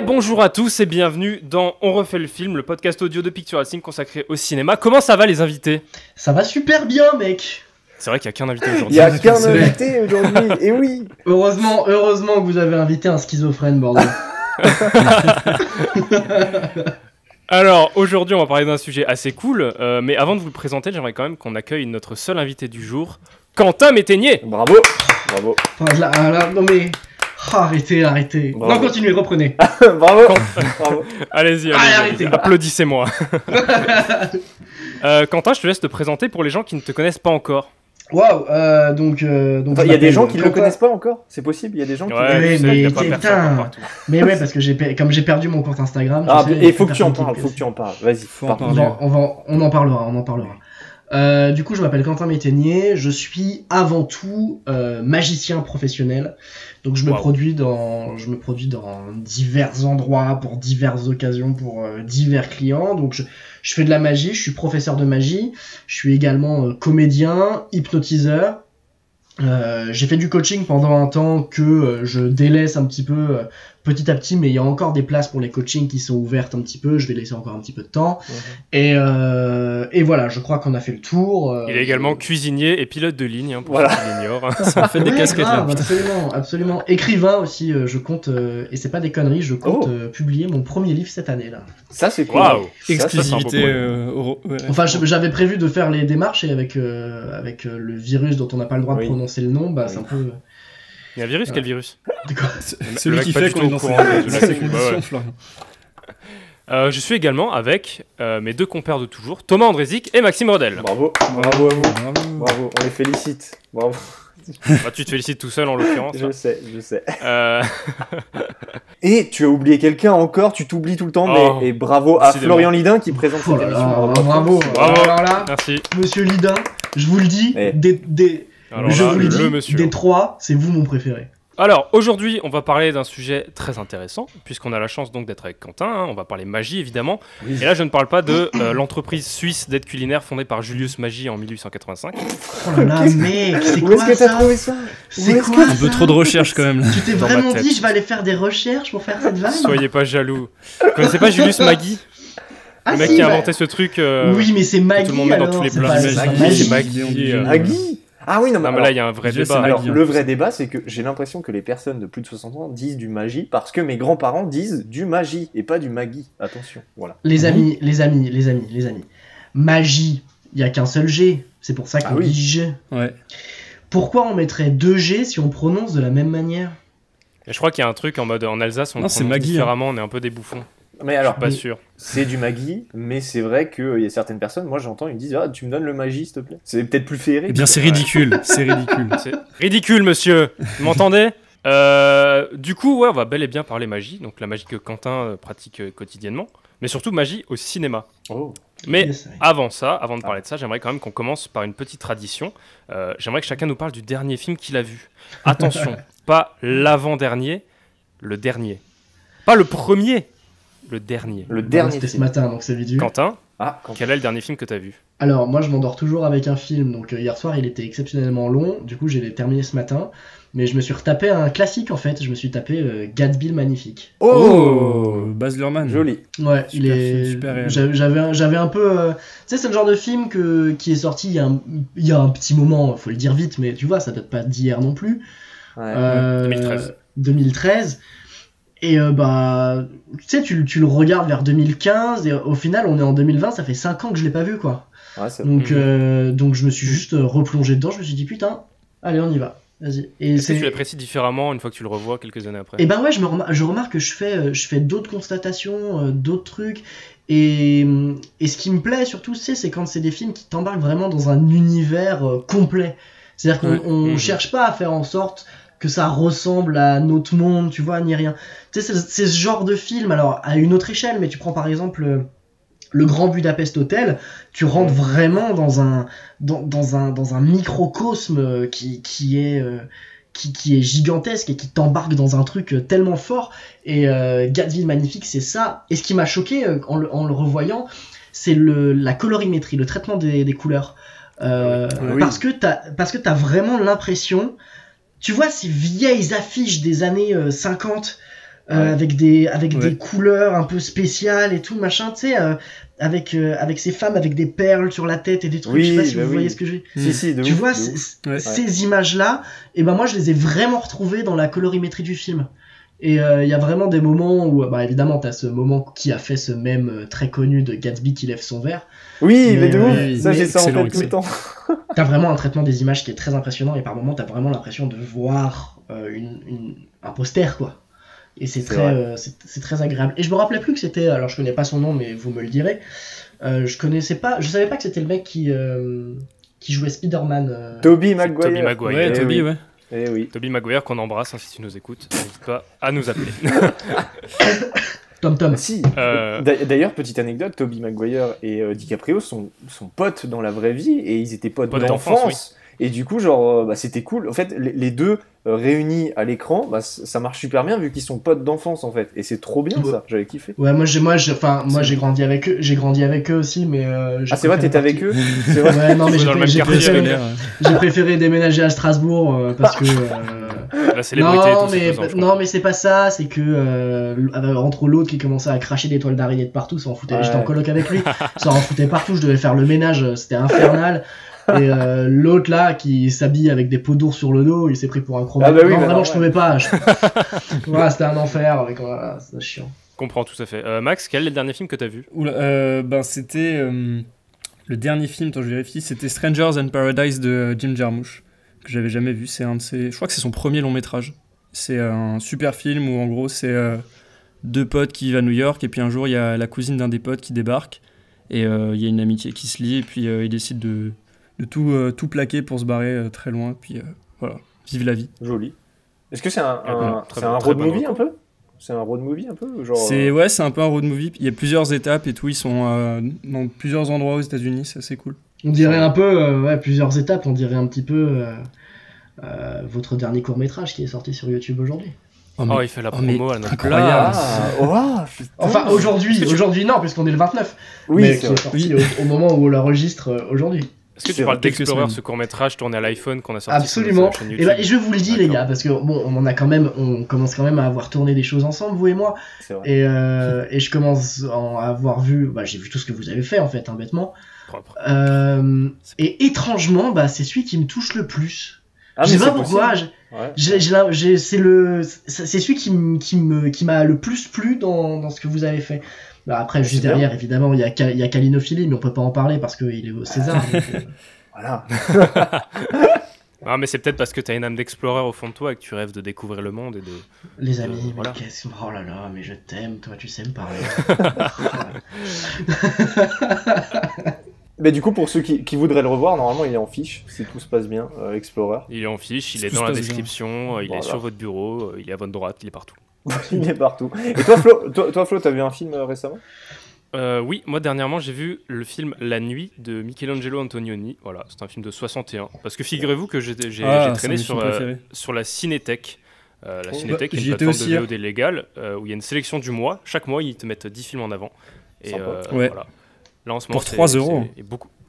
Bonjour à tous et bienvenue dans On refait le film, le podcast audio de Picture Racing consacré au cinéma. Comment ça va les invités? Ça va super bien, mec. C'est vrai qu'il n'y a qu'un invité aujourd'hui. Il n'y a qu'un invité aujourd'hui, et oui. Heureusement que vous avez invité un schizophrène, bordel. Alors aujourd'hui on va parler d'un sujet assez cool, mais avant de vous le présenter, j'aimerais quand même qu'on accueille notre seul invité du jour, Quentin Métainier. Bravo, bravo. Non mais... Arrêtez. Bravo. Non, continuez, reprenez. Bravo. Bravo. Allez-y, arrêtez. Applaudissez-moi. Quentin, je te laisse te présenter pour les gens qui ne te connaissent pas encore. Waouh, donc Il y a des gens qui ne le connaissent pas encore. C'est possible, il y a des gens qui... Ouais, mais il y a pas personne partout. Mais ouais, parce que comme j'ai perdu mon compte Instagram... Ah, tu sais, et faut que tu en parles, Vas-y, on en parlera. Du coup, je m'appelle Quentin Métainier, je suis avant tout magicien professionnel. Donc je me produis dans divers endroits, pour diverses occasions, pour divers clients. Donc je fais de la magie, je suis professeur de magie, je suis également comédien, hypnotiseur. J'ai fait du coaching pendant un temps que je délaisse un petit peu petit à petit, mais il y a encore des places pour les coachings qui sont ouvertes un petit peu, je vais laisser encore un petit peu de temps. Et voilà, je crois qu'on a fait le tour. Il est également cuisinier et pilote de ligne, pour voilà. ceux qui l'ignorent. Ça fait des casquettes là. Absolument. Écrivain aussi, je compte, et c'est pas des conneries, je compte publier mon premier livre cette année là. Ça c'est cool. Waouh. Exclusivité. Enfin, j'avais prévu de faire les démarches et avec le virus dont on n'a pas le droit de prononcer le nom, c'est un peu... Il y a un virus, quel virus? Celui qui fait qu'on est dans ces conditions, Florian. Je suis également avec mes deux compères de toujours, Thomas Andrézic et Maxime Rodel. Bravo à vous. Bravo, on les félicite. Bravo. Tu te félicites tout seul en l'occurrence. Je sais. Et tu as oublié quelqu'un encore, tu t'oublies tout le temps, mais bravo à Florian Lidin qui présente cette émission. Bravo. Alors là, merci. Monsieur Lidin, je vous le dis, des trois, c'est vous mon préféré. Alors aujourd'hui on va parler d'un sujet très intéressant puisqu'on a la chance donc d'être avec Quentin, on va parler magie évidemment, et là je ne parle pas de l'entreprise suisse d'aide culinaire fondée par Julius Magie en 1885. Oh là là mec, c'est quoi ça? Où est-ce que t'as trouvé ça? C'est quoi un peu trop de recherche quand même là. Tu t'es vraiment dit je vais aller faire des recherches pour faire cette vanne? Soyez pas jaloux. Vous connaissez pas Julius Magie? Le mec qui a inventé ce truc oui mais c'est Maggie, tout le monde met dans tous les plats. C'est Maggie. Maggie. Ah oui, non, mais là, il y a un vrai débat. Alors, le vrai débat, c'est que j'ai l'impression que les personnes de plus de 60 ans disent du magie parce que mes grands-parents disent du magie et pas du Maggie. Attention, voilà. Les amis. Magie, il y a qu'un seul G. C'est pour ça qu'on dit G. Ouais. Pourquoi on mettrait 2 G si on prononce de la même manière? Et je crois qu'il y a un truc en mode en Alsace, on prononce différemment, on est un peu des bouffons. Mais alors, je suis pas sûr. C'est du Maggie, mais c'est vrai qu'il y a certaines personnes, moi j'entends, ils me disent tu me donnes le Maggie s'il te plaît. C'est peut-être plus féerique. Eh bien c'est ridicule, c'est ridicule monsieur. Vous m'entendez? Du coup, on va bel et bien parler magie, donc la magie que Quentin pratique quotidiennement, mais surtout magie au cinéma. Mais avant de parler de ça, j'aimerais quand même qu'on commence par une petite tradition. J'aimerais que chacun nous parle du dernier film qu'il a vu. Attention, pas l'avant-dernier, le dernier. Pas le premier. Le dernier. C'était ce matin, donc c'est vite vu. Quentin, quel est le dernier film que tu as vu? Alors, moi je m'endors toujours avec un film, donc hier soir il était exceptionnellement long, du coup j'ai terminé ce matin, mais je me suis retapé un classique en fait, je me suis tapé Gatsby le Magnifique. Baz Luhrmann. Joli. Ouais, super j'avais un peu... tu sais, c'est le genre de film qui est sorti il y a un petit moment, faut le dire vite, mais tu vois, ça date pas d'hier non plus. 2013. Et tu sais, tu le regardes vers 2015 et au final on est en 2020, ça fait 5 ans que je l'ai pas vu quoi. Donc je me suis juste replongé dedans, je me suis dit putain, allez on y va, vas-y. Est-ce que tu l'apprécies différemment une fois que tu le revois quelques années après? Et ben ouais, je remarque que je fais d'autres constatations, d'autres trucs. Et ce qui me plaît surtout c'est quand c'est des films qui t'embarquent vraiment dans un univers complet. C'est-à-dire qu'on cherche pas à faire en sorte que ça ressemble à notre monde, tu vois, ni rien. Tu sais, c'est ce genre de film, alors à une autre échelle, mais tu prends par exemple le Grand Budapest Hotel, tu rentres vraiment dans un microcosme qui est gigantesque et qui t'embarque dans un truc tellement fort. Et Gatsby le Magnifique, c'est ça. Et ce qui m'a choqué en le revoyant, c'est la colorimétrie, le traitement des couleurs. Parce que t'as vraiment l'impression... Tu vois ces vieilles affiches des années 50 avec des couleurs un peu spéciales et tout machin, tu sais, avec ces femmes avec des perles sur la tête et des trucs. Je sais pas si vous voyez ce que j'ai. Si, tu vois ces images-là, et ben moi je les ai vraiment retrouvées dans la colorimétrie du film. Et il y a vraiment des moments où, évidemment, t'as ce moment qui a fait ce mème très connu de Gatsby qui lève son verre. Oui, mais de ouf, ça j'ai ça en tête tout le temps. T'as vraiment un traitement des images qui est très impressionnant et par moments t'as vraiment l'impression de voir un poster, quoi. Et c'est très agréable. Et je me rappelais plus que c'était, alors je connais pas son nom, mais vous me le direz. Je savais pas que c'était le mec qui jouait Spider-Man. Tobey Maguire. Tobey Maguire. Ouais, Tobey, ouais. Eh oui. Tobey Maguire qu'on embrasse, hein, si tu nous écoutes, n'hésite pas à nous appeler. Tom. Si. D'ailleurs, petite anecdote, Tobey Maguire et DiCaprio sont potes dans la vraie vie et ils étaient potes d'enfance. Et du coup, c'était cool. En fait, les deux réunis à l'écran, ça marche super bien vu qu'ils sont potes d'enfance en fait. Et c'est trop bien ça. J'avais kiffé. Ouais, moi j'ai grandi avec eux. J'ai grandi avec eux aussi, mais. C'est vrai, t'étais avec eux. C'est vrai. Ouais, non, mais j'ai préféré déménager à Strasbourg parce que. La célébrité. Non, mais c'est pas ça. C'est que entre l'autre qui commençait à cracher des toiles d'araignée de partout, ça en foutait. Ouais. J'étais en coloc avec lui, ça en foutait partout. Je devais faire le ménage, c'était infernal. Et l'autre là qui s'habille avec des peaux d'ours sur le dos, il s'est pris pour un chromate. Vraiment, je pouvais pas. Voilà, c'était un enfer. C'était chiant. Comprends tout à fait. Max, quel est le dernier film que t'as vu? C'était le dernier film, je vérifie, c'était Strangers in Paradise de Jim Jarmusch, que j'avais jamais vu. C'est je crois que c'est son premier long métrage. C'est un super film où en gros c'est deux potes qui vivent à New York et puis un jour il y a la cousine d'un des potes qui débarque et il y a une amitié qui se lie et puis ils décident de tout plaquer pour se barrer très loin, puis voilà, vivre la vie. Joli. Est-ce que c'est un road movie un peu? C'est un road movie un peu genre... C'est un peu un road movie. Il y a plusieurs étapes et tout. Ils sont dans plusieurs endroits aux États-Unis. C'est assez cool. On dirait un peu, plusieurs étapes. On dirait un petit peu votre dernier court-métrage qui est sorti sur YouTube aujourd'hui. Il fait la promo à notre incroyable. Enfin, aujourd'hui non, puisqu'on est le 29. Oui, mais qui est sorti au moment où on l'enregistre aujourd'hui. Est-ce que tu parles d'Explorer, ce court-métrage tourné à l'iPhone qu'on a sorti Absolument. Sur chaîne YouTube? Et je vous le dis, les gars, parce que on commence quand même à avoir tourné des choses ensemble, vous et moi. C'est vrai. Et je commence à avoir vu, j'ai vu tout ce que vous avez fait en fait, bêtement. Propre. Et étrangement, c'est celui qui me touche le plus. Ah, je sais pas pourquoi. C'est celui qui m'a le plus plu dans ce que vous avez fait. Après, juste derrière, évidemment, il y a Kalinophilie, mais on peut pas en parler parce qu'il est au César. Voilà. Ah, mais c'est peut-être parce que t'as une âme d'explorer au fond de toi et que tu rêves de découvrir le monde et de... Les amis, voilà. Oh là là, mais je t'aime, toi, tu sais me parler. Mais du coup, pour ceux qui voudraient le revoir, normalement, il est en fiche, si tout se passe bien, Explorer. Il est en fiche, il est dans la description, il est sur votre bureau, il est à votre droite, il est partout. Il est partout. Et toi, Flo, t'as vu un film récemment? Oui, moi dernièrement j'ai vu le film La Nuit de Michelangelo Antonioni. Voilà, c'est un film de 61. Parce que figurez-vous que j'ai traîné sur la Cinétech. La Cinétech est une plateforme de VOD légale où il y a une sélection du mois. Chaque mois, ils te mettent 10 films en avant. Et voilà. Là en ce moment, pour 3 euros.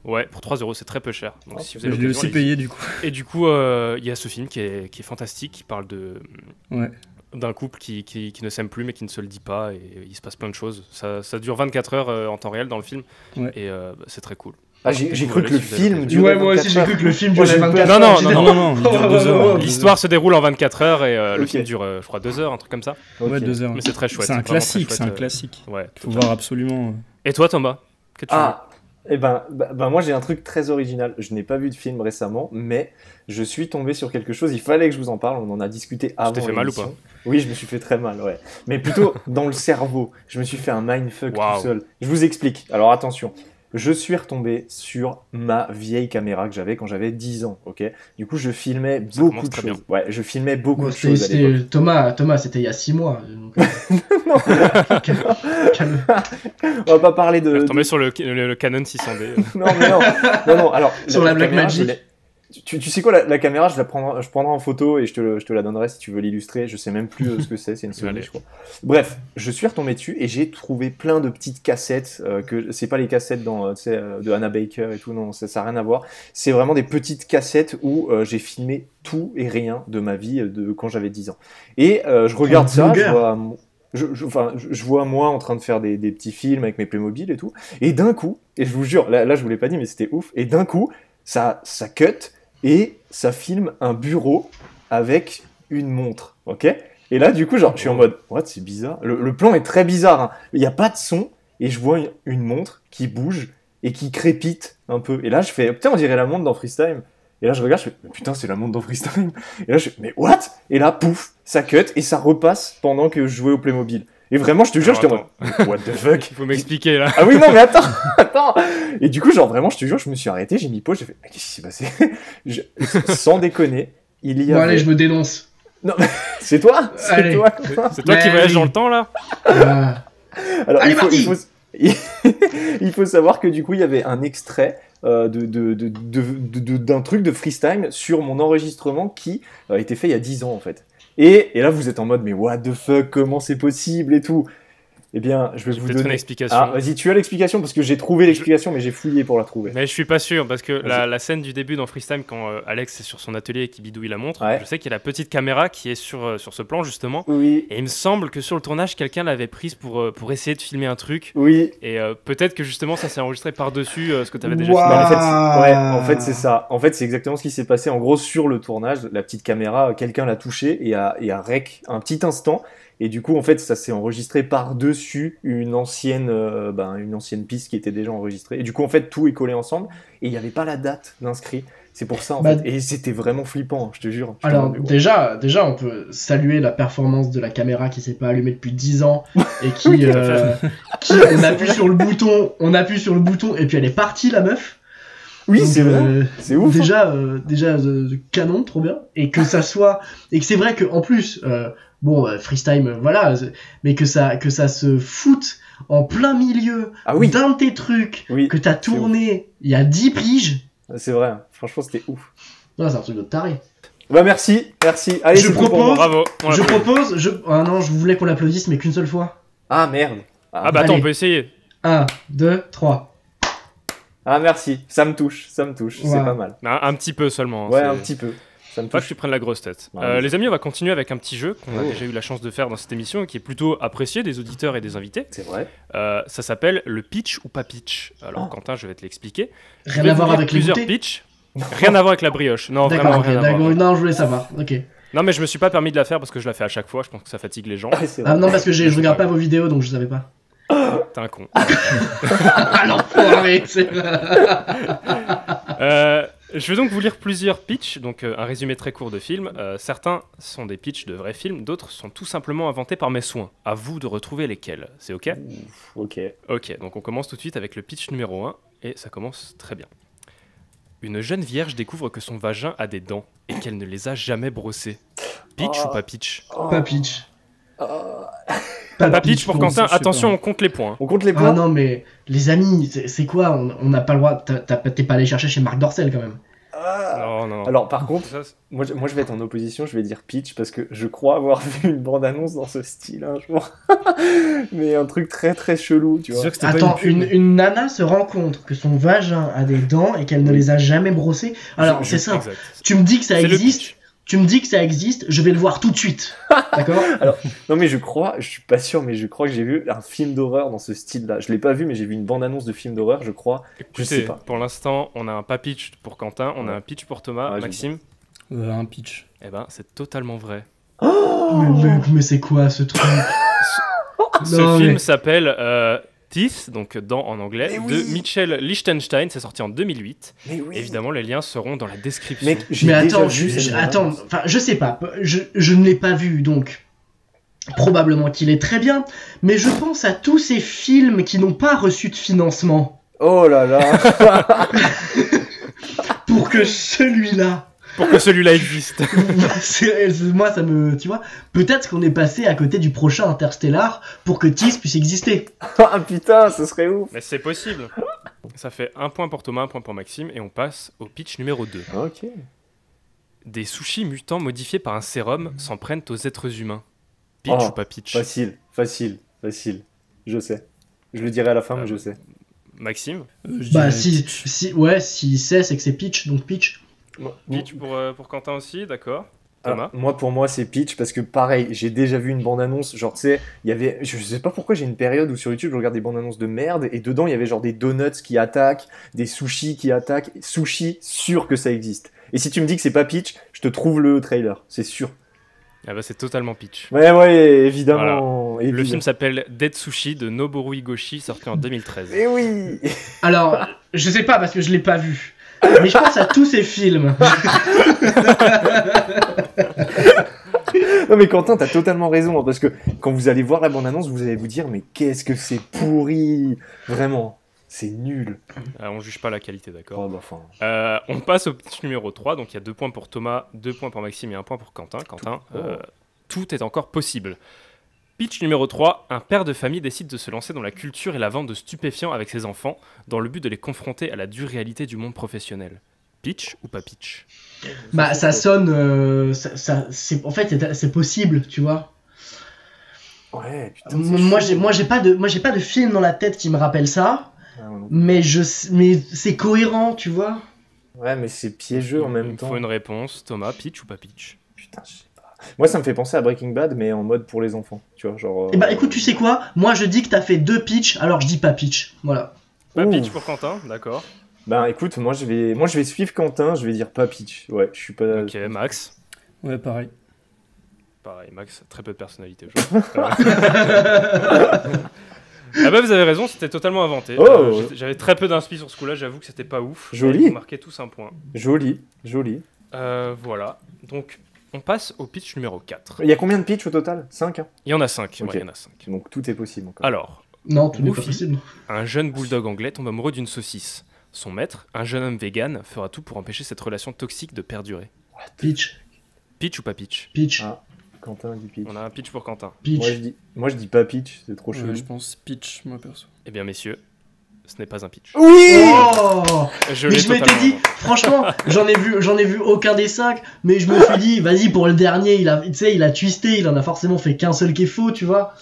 Ouais, pour 3 euros, c'est très peu cher. Donc, si vous avez je l'ai aussi payé du coup. Et du coup, il y a ce film qui est fantastique, qui parle d'un couple qui ne s'aime plus mais qui ne se le dit pas et il se passe plein de choses. Ça dure 24 heures en temps réel dans le film et c'est très cool. J'ai cru que le film durait 24 heures. Moi aussi j'ai cru que le film durait 24 heures. Non, il dure 2 heures. L'histoire se déroule en 24 heures et le film dure, je crois, 2 heures, un truc comme ça. Ouais, 2 heures. Mais c'est très chouette. C'est un classique. Ouais. Faut voir absolument. Et toi, Thomas, qu'as-tu vu? Moi j'ai un truc très original. Je n'ai pas vu de film récemment, mais je suis tombé sur quelque chose. Il fallait que je vous en parle. On en a discuté avant. Tu t'es fait mal ou pas? Oui, je me suis fait très mal, ouais. Mais plutôt dans le cerveau. Je me suis fait un mindfuck tout seul. Je vous explique. Alors attention. Je suis retombé sur ma vieille caméra que j'avais quand j'avais 10 ans, ok? Du coup, je filmais beaucoup de choses. Bien. Ouais, je filmais beaucoup de choses à l'époque. Thomas, c'était il y a 6 mois. Donc... Non. On va pas parler de... Je tombé sur le Canon 600D. Non. Alors, sur la Blackmagic. Tu sais quoi, la caméra, je prendrai en photo et je te la donnerai si tu veux l'illustrer. Je sais même plus ce que c'est une Sony, je crois. Bref, je suis retombé dessus et j'ai trouvé plein de petites cassettes. Que c'est pas les cassettes de Hannah Baker et tout, non, ça n'a rien à voir. C'est vraiment des petites cassettes où j'ai filmé tout et rien de ma vie de quand j'avais 10 ans. Et je regarde ça, je vois... je vois moi en train de faire des petits films avec mes Playmobil et tout, et d'un coup, et je vous jure, là je vous l'ai pas dit, mais c'était ouf, et d'un coup, ça cut, et ça filme un bureau avec une montre, ok? Et là, du coup, genre, je suis en mode, what, c'est bizarre. Le plan est très bizarre, hein. Il n'y a pas de son, et je vois une montre qui bouge et qui crépite un peu. Et là, je fais, putain, on dirait la montre dans Freestyle. Et là, je regarde, je fais, putain, c'est la montre dans Freestyle. Et là, je fais, mais what? Et là, pouf, ça cut et ça repasse pendant que je jouais au Playmobil. Et vraiment, je te jure, j'étais en mode, what the fuck? Il faut m'expliquer là. Ah oui, non, mais attends. Et du coup, genre, vraiment, je te jure, je me suis arrêté, j'ai mis pause, j'ai fait, mais qu'est-ce qui s'est passé? Sans déconner, il y a. Bon, allez, je me dénonce. Non, mais c'est toi? Allez. C'est toi qui voyages dans le temps là? Alors, allez, parti. il faut savoir que du coup, il y avait un extrait d'un truc de freestyle sur mon enregistrement qui a été fait il y a 10 ans en fait. Et là, vous êtes en mode, mais what the fuck, comment c'est possible et tout. Eh bien, je vais vous donner une explication. Ah, vas-y, tu as l'explication parce que j'ai trouvé l'explication, mais j'ai fouillé pour la trouver. Mais je suis pas sûr parce que la scène du début dans Freestyle, quand Alex est sur son atelier et qui bidouille la montre, je sais qu'il y a la petite caméra qui est sur ce plan justement. Oui. Et il me semble que sur le tournage, quelqu'un l'avait prise pour essayer de filmer un truc. Oui. Et peut-être que justement ça s'est enregistré par-dessus ce que tu avais déjà filmé. En fait, c'est ça. En fait, c'est exactement ce qui s'est passé. En gros, sur le tournage, la petite caméra, quelqu'un l'a touchée et a rec un petit instant. Et du coup, en fait, ça s'est enregistré par-dessus une ancienne piste qui était déjà enregistrée. Et du coup, en fait, tout est collé ensemble. Et il n'y avait pas la date d'inscrit. C'est pour ça, en fait. Et c'était vraiment flippant, je te jure. Alors, déjà, on peut saluer la performance de la caméra qui s'est pas allumée depuis 10 ans. Et qui on appuie sur le bouton, et puis elle est partie, la meuf. Oui, donc, c'est vrai. C'est ouf. Déjà, canon, trop bien. Et que ça soit... Et que c'est vrai qu'en plus... freestyle, voilà, mais que ça se foute en plein milieu d'un de tes trucs que t'as tourné il y a 10 piges. C'est vrai, franchement, c'était ouf. Non, c'est un truc de taré. Bah, merci. Allez, je propose, bravo. Ah non, je voulais qu'on l'applaudisse, mais qu'une seule fois. Ah, merde. Ah bah attends, on peut essayer. 1, 2, 3. Ah, merci, ça me touche, c'est pas mal. Un petit peu seulement. Ouais, un petit peu. Pas que tu prennes la grosse tête. Les amis, on va continuer avec un petit jeu qu'on a déjà eu la chance de faire dans cette émission et qui est plutôt apprécié des auditeurs et des invités. C'est vrai. Ça s'appelle le pitch ou pas pitch. Alors Quentin, je vais te l'expliquer. Rien à voir avec plusieurs pitchs. Rien à voir avec la brioche. Non, vraiment rien à voir. Non, je voulais savoir. Ok. Non, mais je me suis pas permis de la faire parce que je la fais à chaque fois. Je pense que ça fatigue les gens. Non, parce que je regarde pas vos vidéos, donc je savais pas. T'es un con. Ah l'enfoiré. Je vais donc vous lire plusieurs pitchs, donc un résumé très court de film. Certains sont des pitchs de vrais films, d'autres sont tout simplement inventés par mes soins. À vous de retrouver lesquels. C'est ok ? Ok. Ok, donc on commence tout de suite avec le pitch numéro 1, et ça commence très bien. Une jeune vierge découvre que son vagin a des dents, et qu'elle ne les a jamais brossées. Pitch ou pas pitch ? Pas pitch. Pas pitch pour Quentin, attention, on compte les points. On compte les points. Ah non, mais les amis, c'est quoi ? On n'a pas le droit. T'es pas allé chercher chez Marc Dorcel quand même. Non. Alors par contre, moi je vais être en opposition, je vais dire pitch parce que je crois avoir vu une bande-annonce dans ce style un jour. Mais un truc très très chelou, tu vois. Attends, une nana se rend compte que son vagin a des dents et qu'elle ne les a jamais brossées. Alors c'est simple, tu me dis que ça existe. Tu me dis que ça existe, je vais le voir tout de suite. D'accord ? Alors, non mais je suis pas sûr, mais je crois que j'ai vu un film d'horreur dans ce style-là. Je l'ai pas vu, mais j'ai vu une bande-annonce de film d'horreur, je crois. Écoutez, je sais pas. Pour l'instant, on a un pas pitch pour Quentin, on a un pitch pour Thomas. Maxime ? Un pitch. Eh ben, c'est totalement vrai. Mais c'est quoi ce truc ? Ce film s'appelle Teeth, donc dents en anglais, de Michel Lichtenstein, c'est sorti en 2008. Évidemment, les liens seront dans la description. Mais attends, je sais pas, je ne l'ai pas vu, donc probablement qu'il est très bien, mais je pense à tous ces films qui n'ont pas reçu de financement. Oh là là. Pour que celui-là existe. Moi, ça me... Tu vois, peut-être qu'on est passé à côté du prochain Interstellar pour que Teeth puisse exister. Ah putain, ce serait ouf. Mais c'est possible. Ça fait 1 point pour Thomas, 1 point pour Maxime, et on passe au pitch numéro 2. Ok. Des sushis mutants modifiés par un sérum s'en prennent aux êtres humains. Pitch ou pas pitch ? Facile. Je sais. Je le dirai à la fin, mais je sais. Maxime ? Si c'est que c'est pitch, donc pitch. Pitch pour Quentin aussi, d'accord. Thomas. Alors, pour moi, c'est Peach parce que pareil, j'ai déjà vu une bande-annonce. Genre, tu sais, il y avait. Je sais pas pourquoi j'ai une période où sur YouTube, je regarde des bandes-annonces de merde et dedans, il y avait genre des donuts qui attaquent, des sushis qui attaquent. Sushi, sûr que ça existe. Et si tu me dis que c'est pas Peach, je te trouve le trailer, c'est sûr. Ah bah, c'est totalement Peach. Ouais, évidemment. Voilà. Le film s'appelle Dead Sushi de Noboru Higoshi, sorti en 2013. Eh oui. Alors, je sais pas parce que je l'ai pas vu. Mais je pense à tous ces films. Non mais Quentin, t'as totalement raison, hein, parce que quand vous allez voir la bande-annonce, vous allez vous dire mais qu'est-ce que c'est pourri. Vraiment, c'est nul. On juge pas la qualité, d'accord. Oh, bah, enfin... On passe au pitch numéro 3, donc il y a 2 points pour Thomas, 2 points pour Maxime et 1 point pour Quentin. Quentin, tout est encore possible. Pitch numéro 3, un père de famille décide de se lancer dans la culture et la vente de stupéfiants avec ses enfants, dans le but de les confronter à la dure réalité du monde professionnel. Pitch ou pas pitch? Bah ça sonne... en fait, c'est possible, tu vois. Ouais, putain, moi j'ai pas de film dans la tête qui me rappelle ça, mais c'est cohérent, tu vois. Ouais, mais c'est piégeux en même temps. Il faut une réponse. Thomas, pitch ou pas pitch? Putain, je sais pas. Moi, ça me fait penser à Breaking Bad, mais en mode pour les enfants, tu vois, genre... Eh bah écoute, tu sais quoi? Moi je dis que t'as fait 2 pitch, alors je dis pas pitch, voilà. Pas pitch pour Quentin, d'accord. Ben écoute, moi je vais suivre Quentin, je vais dire pas pitch. Ouais, je suis pas... Ok, Max? Ouais, pareil. Pareil, Max, très peu de personnalité. Ah bah vous avez raison, c'était totalement inventé. J'avais très peu d'inspi sur ce coup-là, j'avoue que c'était pas ouf. Joli. Vous marquez tous un point. Joli. Voilà, donc on passe au pitch numéro 4. Il y a combien de pitch au total? 5 hein? Il y en a 5, okay. Ouais, il y en a 5. Donc tout est possible encore. Alors, non, tout n'est pas possible. Un jeune bulldog anglais tombe amoureux d'une saucisse. Son maître, un jeune homme vegan, fera tout pour empêcher cette relation toxique de perdurer. Pitch. Pitch ou pas pitch? Pitch. Ah, Quentin dit pitch. On a un pitch pour Quentin. Pitch. Moi je dis pas pitch, c'est trop chelou. Je pense pitch, moi perso. Eh bien messieurs, ce n'est pas un pitch. Oui. Oh mais je m'étais dit, franchement, j'en ai vu aucun des 5, mais je me suis dit, vas-y, pour le dernier, il a twisté, il en a forcément fait qu'un seul qui est faux, tu vois.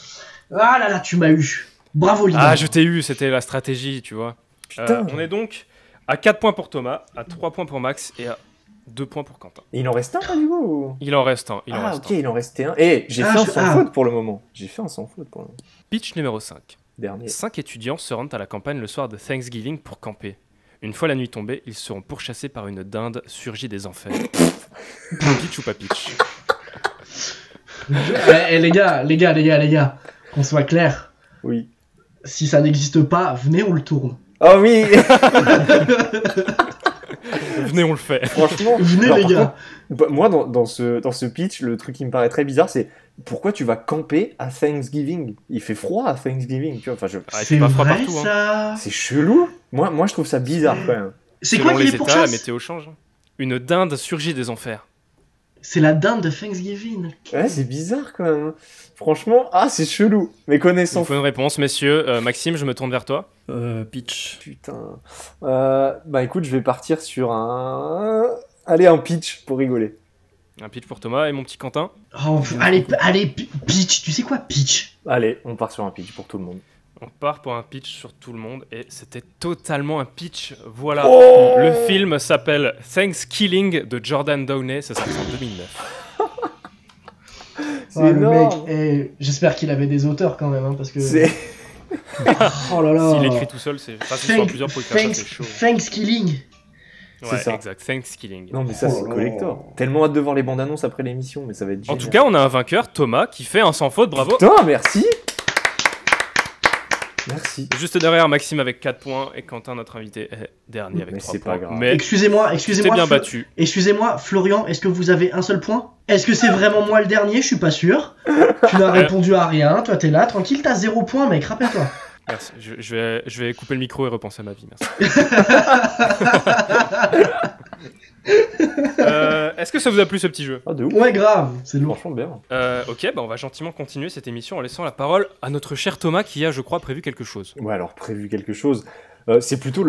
Ah là là, tu m'as eu. Bravo, Lina. Ah, je t'ai eu, c'était la stratégie, tu vois. On est donc à 4 points pour Thomas, à 3 points pour Max et à 2 points pour Quentin. Et il en reste un, du coup? Il en reste un. Il en restait un. Et j'ai fait un sans faute pour le moment. Pitch numéro 5. Dernier. 5 étudiants se rendent à la campagne le soir de Thanksgiving pour camper. Une fois la nuit tombée, ils seront pourchassés par une dinde surgie des enfers. Pitch ou pas pitch? Les gars, qu'on soit clair. Oui. Si ça n'existe pas, venez, on le tourne. Oh oui. Venez, on le fait. Franchement, venez les gars. Moi, dans ce pitch, le truc qui me paraît très bizarre, c'est pourquoi tu vas camper à Thanksgiving? Il fait froid à Thanksgiving, tu vois. Enfin, c'est pas froid vrai, partout, ça. Hein. C'est chelou. Moi, je trouve ça bizarre quand même. C'est quoi qui les pourchasse? La météo change. Une dinde surgit des enfers. C'est la dinde de Thanksgiving. Ouais, c'est bizarre quand même. Franchement, c'est chelou. Mes connaissances. Il faut une réponse, messieurs. Maxime, je me tourne vers toi. Pitch. Putain. Bah écoute, je vais partir sur un pitch pour rigoler. Un pitch pour Thomas et mon petit Quentin. Allez, pitch. Tu sais quoi, pitch? Allez, on part sur un pitch pour tout le monde. On part pour un pitch sur tout le monde et c'était totalement un pitch. Voilà. Oh, le film s'appelle Thanksgiving de Jordan Downey. Ça sort en 2009. C'est énorme. Le mec, j'espère qu'il avait des auteurs quand même, hein, parce que. Oh là là. S'il écrit tout seul, c'est pas si plusieurs pour écrire ça, c'est chaud. Thanksgiving. Ouais, c'est ça. Exact. Thanksgiving. Non, mais ça, c'est collector. Tellement hâte de voir les bandes annonces après l'émission, mais ça va être génial. En tout cas, on a un vainqueur, Thomas, qui fait un sans faute. Bravo. Putain, merci. Merci. Juste derrière, Maxime avec 4 points et Quentin, notre invité, est dernier avec 3 points. Mais excusez-moi. bien battu. Excusez-moi, Florian, est-ce que vous avez un seul point? Est-ce que c'est vraiment moi le dernier? Je suis pas sûr. Tu n'as répondu à rien. Toi, t'es là, tranquille, t'as 0 point, mec. Rappelle-toi. Merci. Je vais couper le micro et repenser à ma vie. Merci. Est-ce que ça vous a plu ce petit jeu? De ouf. Ouais, grave, c'est lourd. Franchement bien. Ok, on va gentiment continuer cette émission en laissant la parole à notre cher Thomas qui a, je crois, prévu quelque chose. Ouais, alors prévu quelque chose. C'est plutôt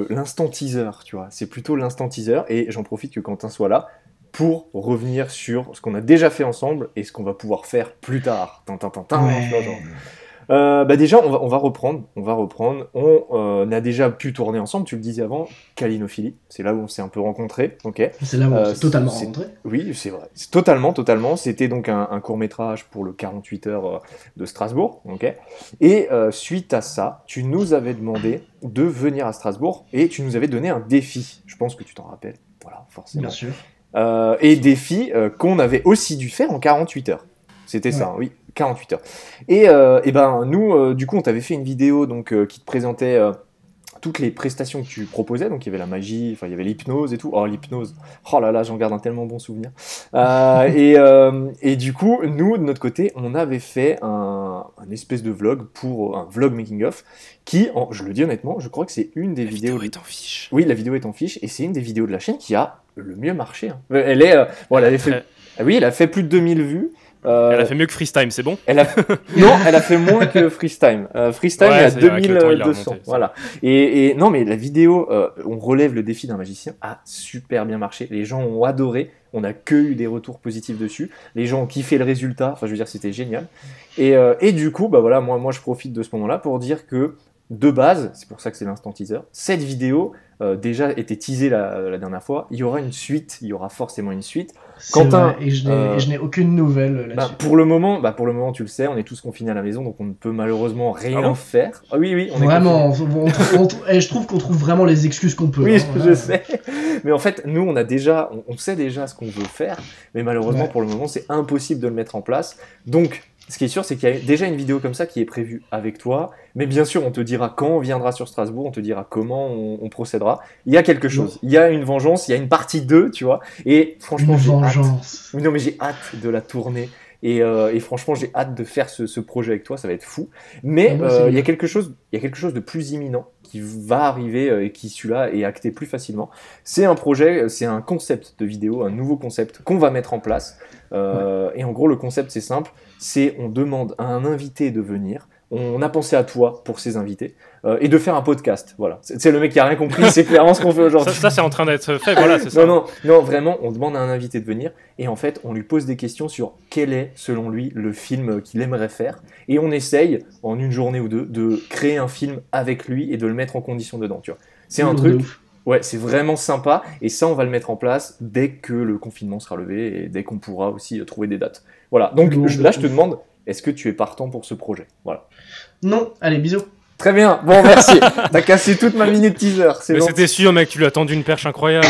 l'instant teaser, tu vois. C'est plutôt l'instant teaser et j'en profite que Quentin soit là pour revenir sur ce qu'on a déjà fait ensemble et ce qu'on va pouvoir faire plus tard. Déjà, on va reprendre. On a déjà pu tourner ensemble, tu le disais avant, Câlinophilie. C'est là où on s'est un peu rencontrés. Okay. C'est là où on s'est totalement rencontrés. Oui, c'est vrai. C'est totalement. C'était donc un court-métrage pour le 48 heures de Strasbourg. Okay. Et suite à ça, tu nous avais demandé de venir à Strasbourg et tu nous avais donné un défi. Je pense que tu t'en rappelles. Voilà, forcément. Bien sûr. Et défi qu'on avait aussi dû faire en 48 heures. C'était ça, oui, 48 heures. Et nous, du coup, on t'avait fait une vidéo donc, qui te présentait toutes les prestations que tu proposais. Donc, il y avait la magie, enfin, il y avait l'hypnose et tout. Oh, l'hypnose, oh là là, j'en garde un tellement bon souvenir. Et du coup, nous, de notre côté, on avait fait un espèce de vlog pour un vlog making-of qui, je le dis honnêtement, je crois que c'est une des vidéos... La vidéo est en fiche. Oui, la vidéo est en fiche et c'est une des vidéos de la chaîne qui a le mieux marché. Hein. Elle avait fait... Oui, elle a fait plus de 2000 vues. Elle a fait mieux que Freestime, c'est bon? Non, elle a fait moins que Freestime. Freestime, il y a 2200. Voilà. Et non, mais la vidéo, on relève le défi d'un magicien, a super bien marché. Les gens ont adoré. On n'a que eu des retours positifs dessus. Les gens ont kiffé le résultat. Enfin, je veux dire, c'était génial. Et du coup, voilà, moi, je profite de ce moment-là pour dire que, de base, c'est pour ça que c'est l'instant teaser, cette vidéo déjà était teasée la dernière fois. Il y aura une suite, il y aura forcément une suite. Quentin, et je n'ai aucune nouvelle là-dessus. Pour le moment, tu le sais, on est tous confinés à la maison, donc on ne peut malheureusement rien faire. Ah oui, on vraiment, et je trouve qu'on trouve vraiment les excuses qu'on peut. Oui, je sais. Mais en fait, nous, on sait déjà ce qu'on veut faire, mais malheureusement, pour le moment, c'est impossible de le mettre en place. Donc, ce qui est sûr, c'est qu'il y a déjà une vidéo comme ça qui est prévue avec toi. Mais bien sûr, on te dira quand on viendra sur Strasbourg, on te dira comment on procédera. Il y a quelque chose. Il y a une vengeance, il y a une partie 2, tu vois. Et franchement, j'ai hâte de la tourner. Et franchement, j'ai hâte de faire ce projet avec toi, ça va être fou. Mais il y a quelque chose de plus imminent qui va arriver et qui, celui-là, est acté plus facilement. C'est un projet, c'est un concept de vidéo, un nouveau concept qu'on va mettre en place. Et en gros, le concept, c'est simple. On demande à un invité de venir. On a pensé à toi pour ces invités et de faire un podcast. Voilà. C'est le mec qui a rien compris, c'est clairement ce qu'on fait aujourd'hui. Ça c'est en train d'être fait, voilà, c'est ça. Non, vraiment, on demande à un invité de venir et en fait, on lui pose des questions sur quel est, selon lui, le film qu'il aimerait faire. Et on essaye, en une journée ou deux, de créer un film avec lui et de le mettre en condition dedans, tu vois. C'est un truc... Ouais, c'est vraiment sympa et ça, on va le mettre en place dès que le confinement sera levé et dès qu'on pourra aussi trouver des dates. Voilà, donc là, je te demande, est-ce que tu es partant pour ce projet? Voilà. Non, allez, bisous. Très bien, bon, merci. T'as cassé toute ma minute teaser. Mais c'était sûr, mec, tu lui as tendu une perche incroyable.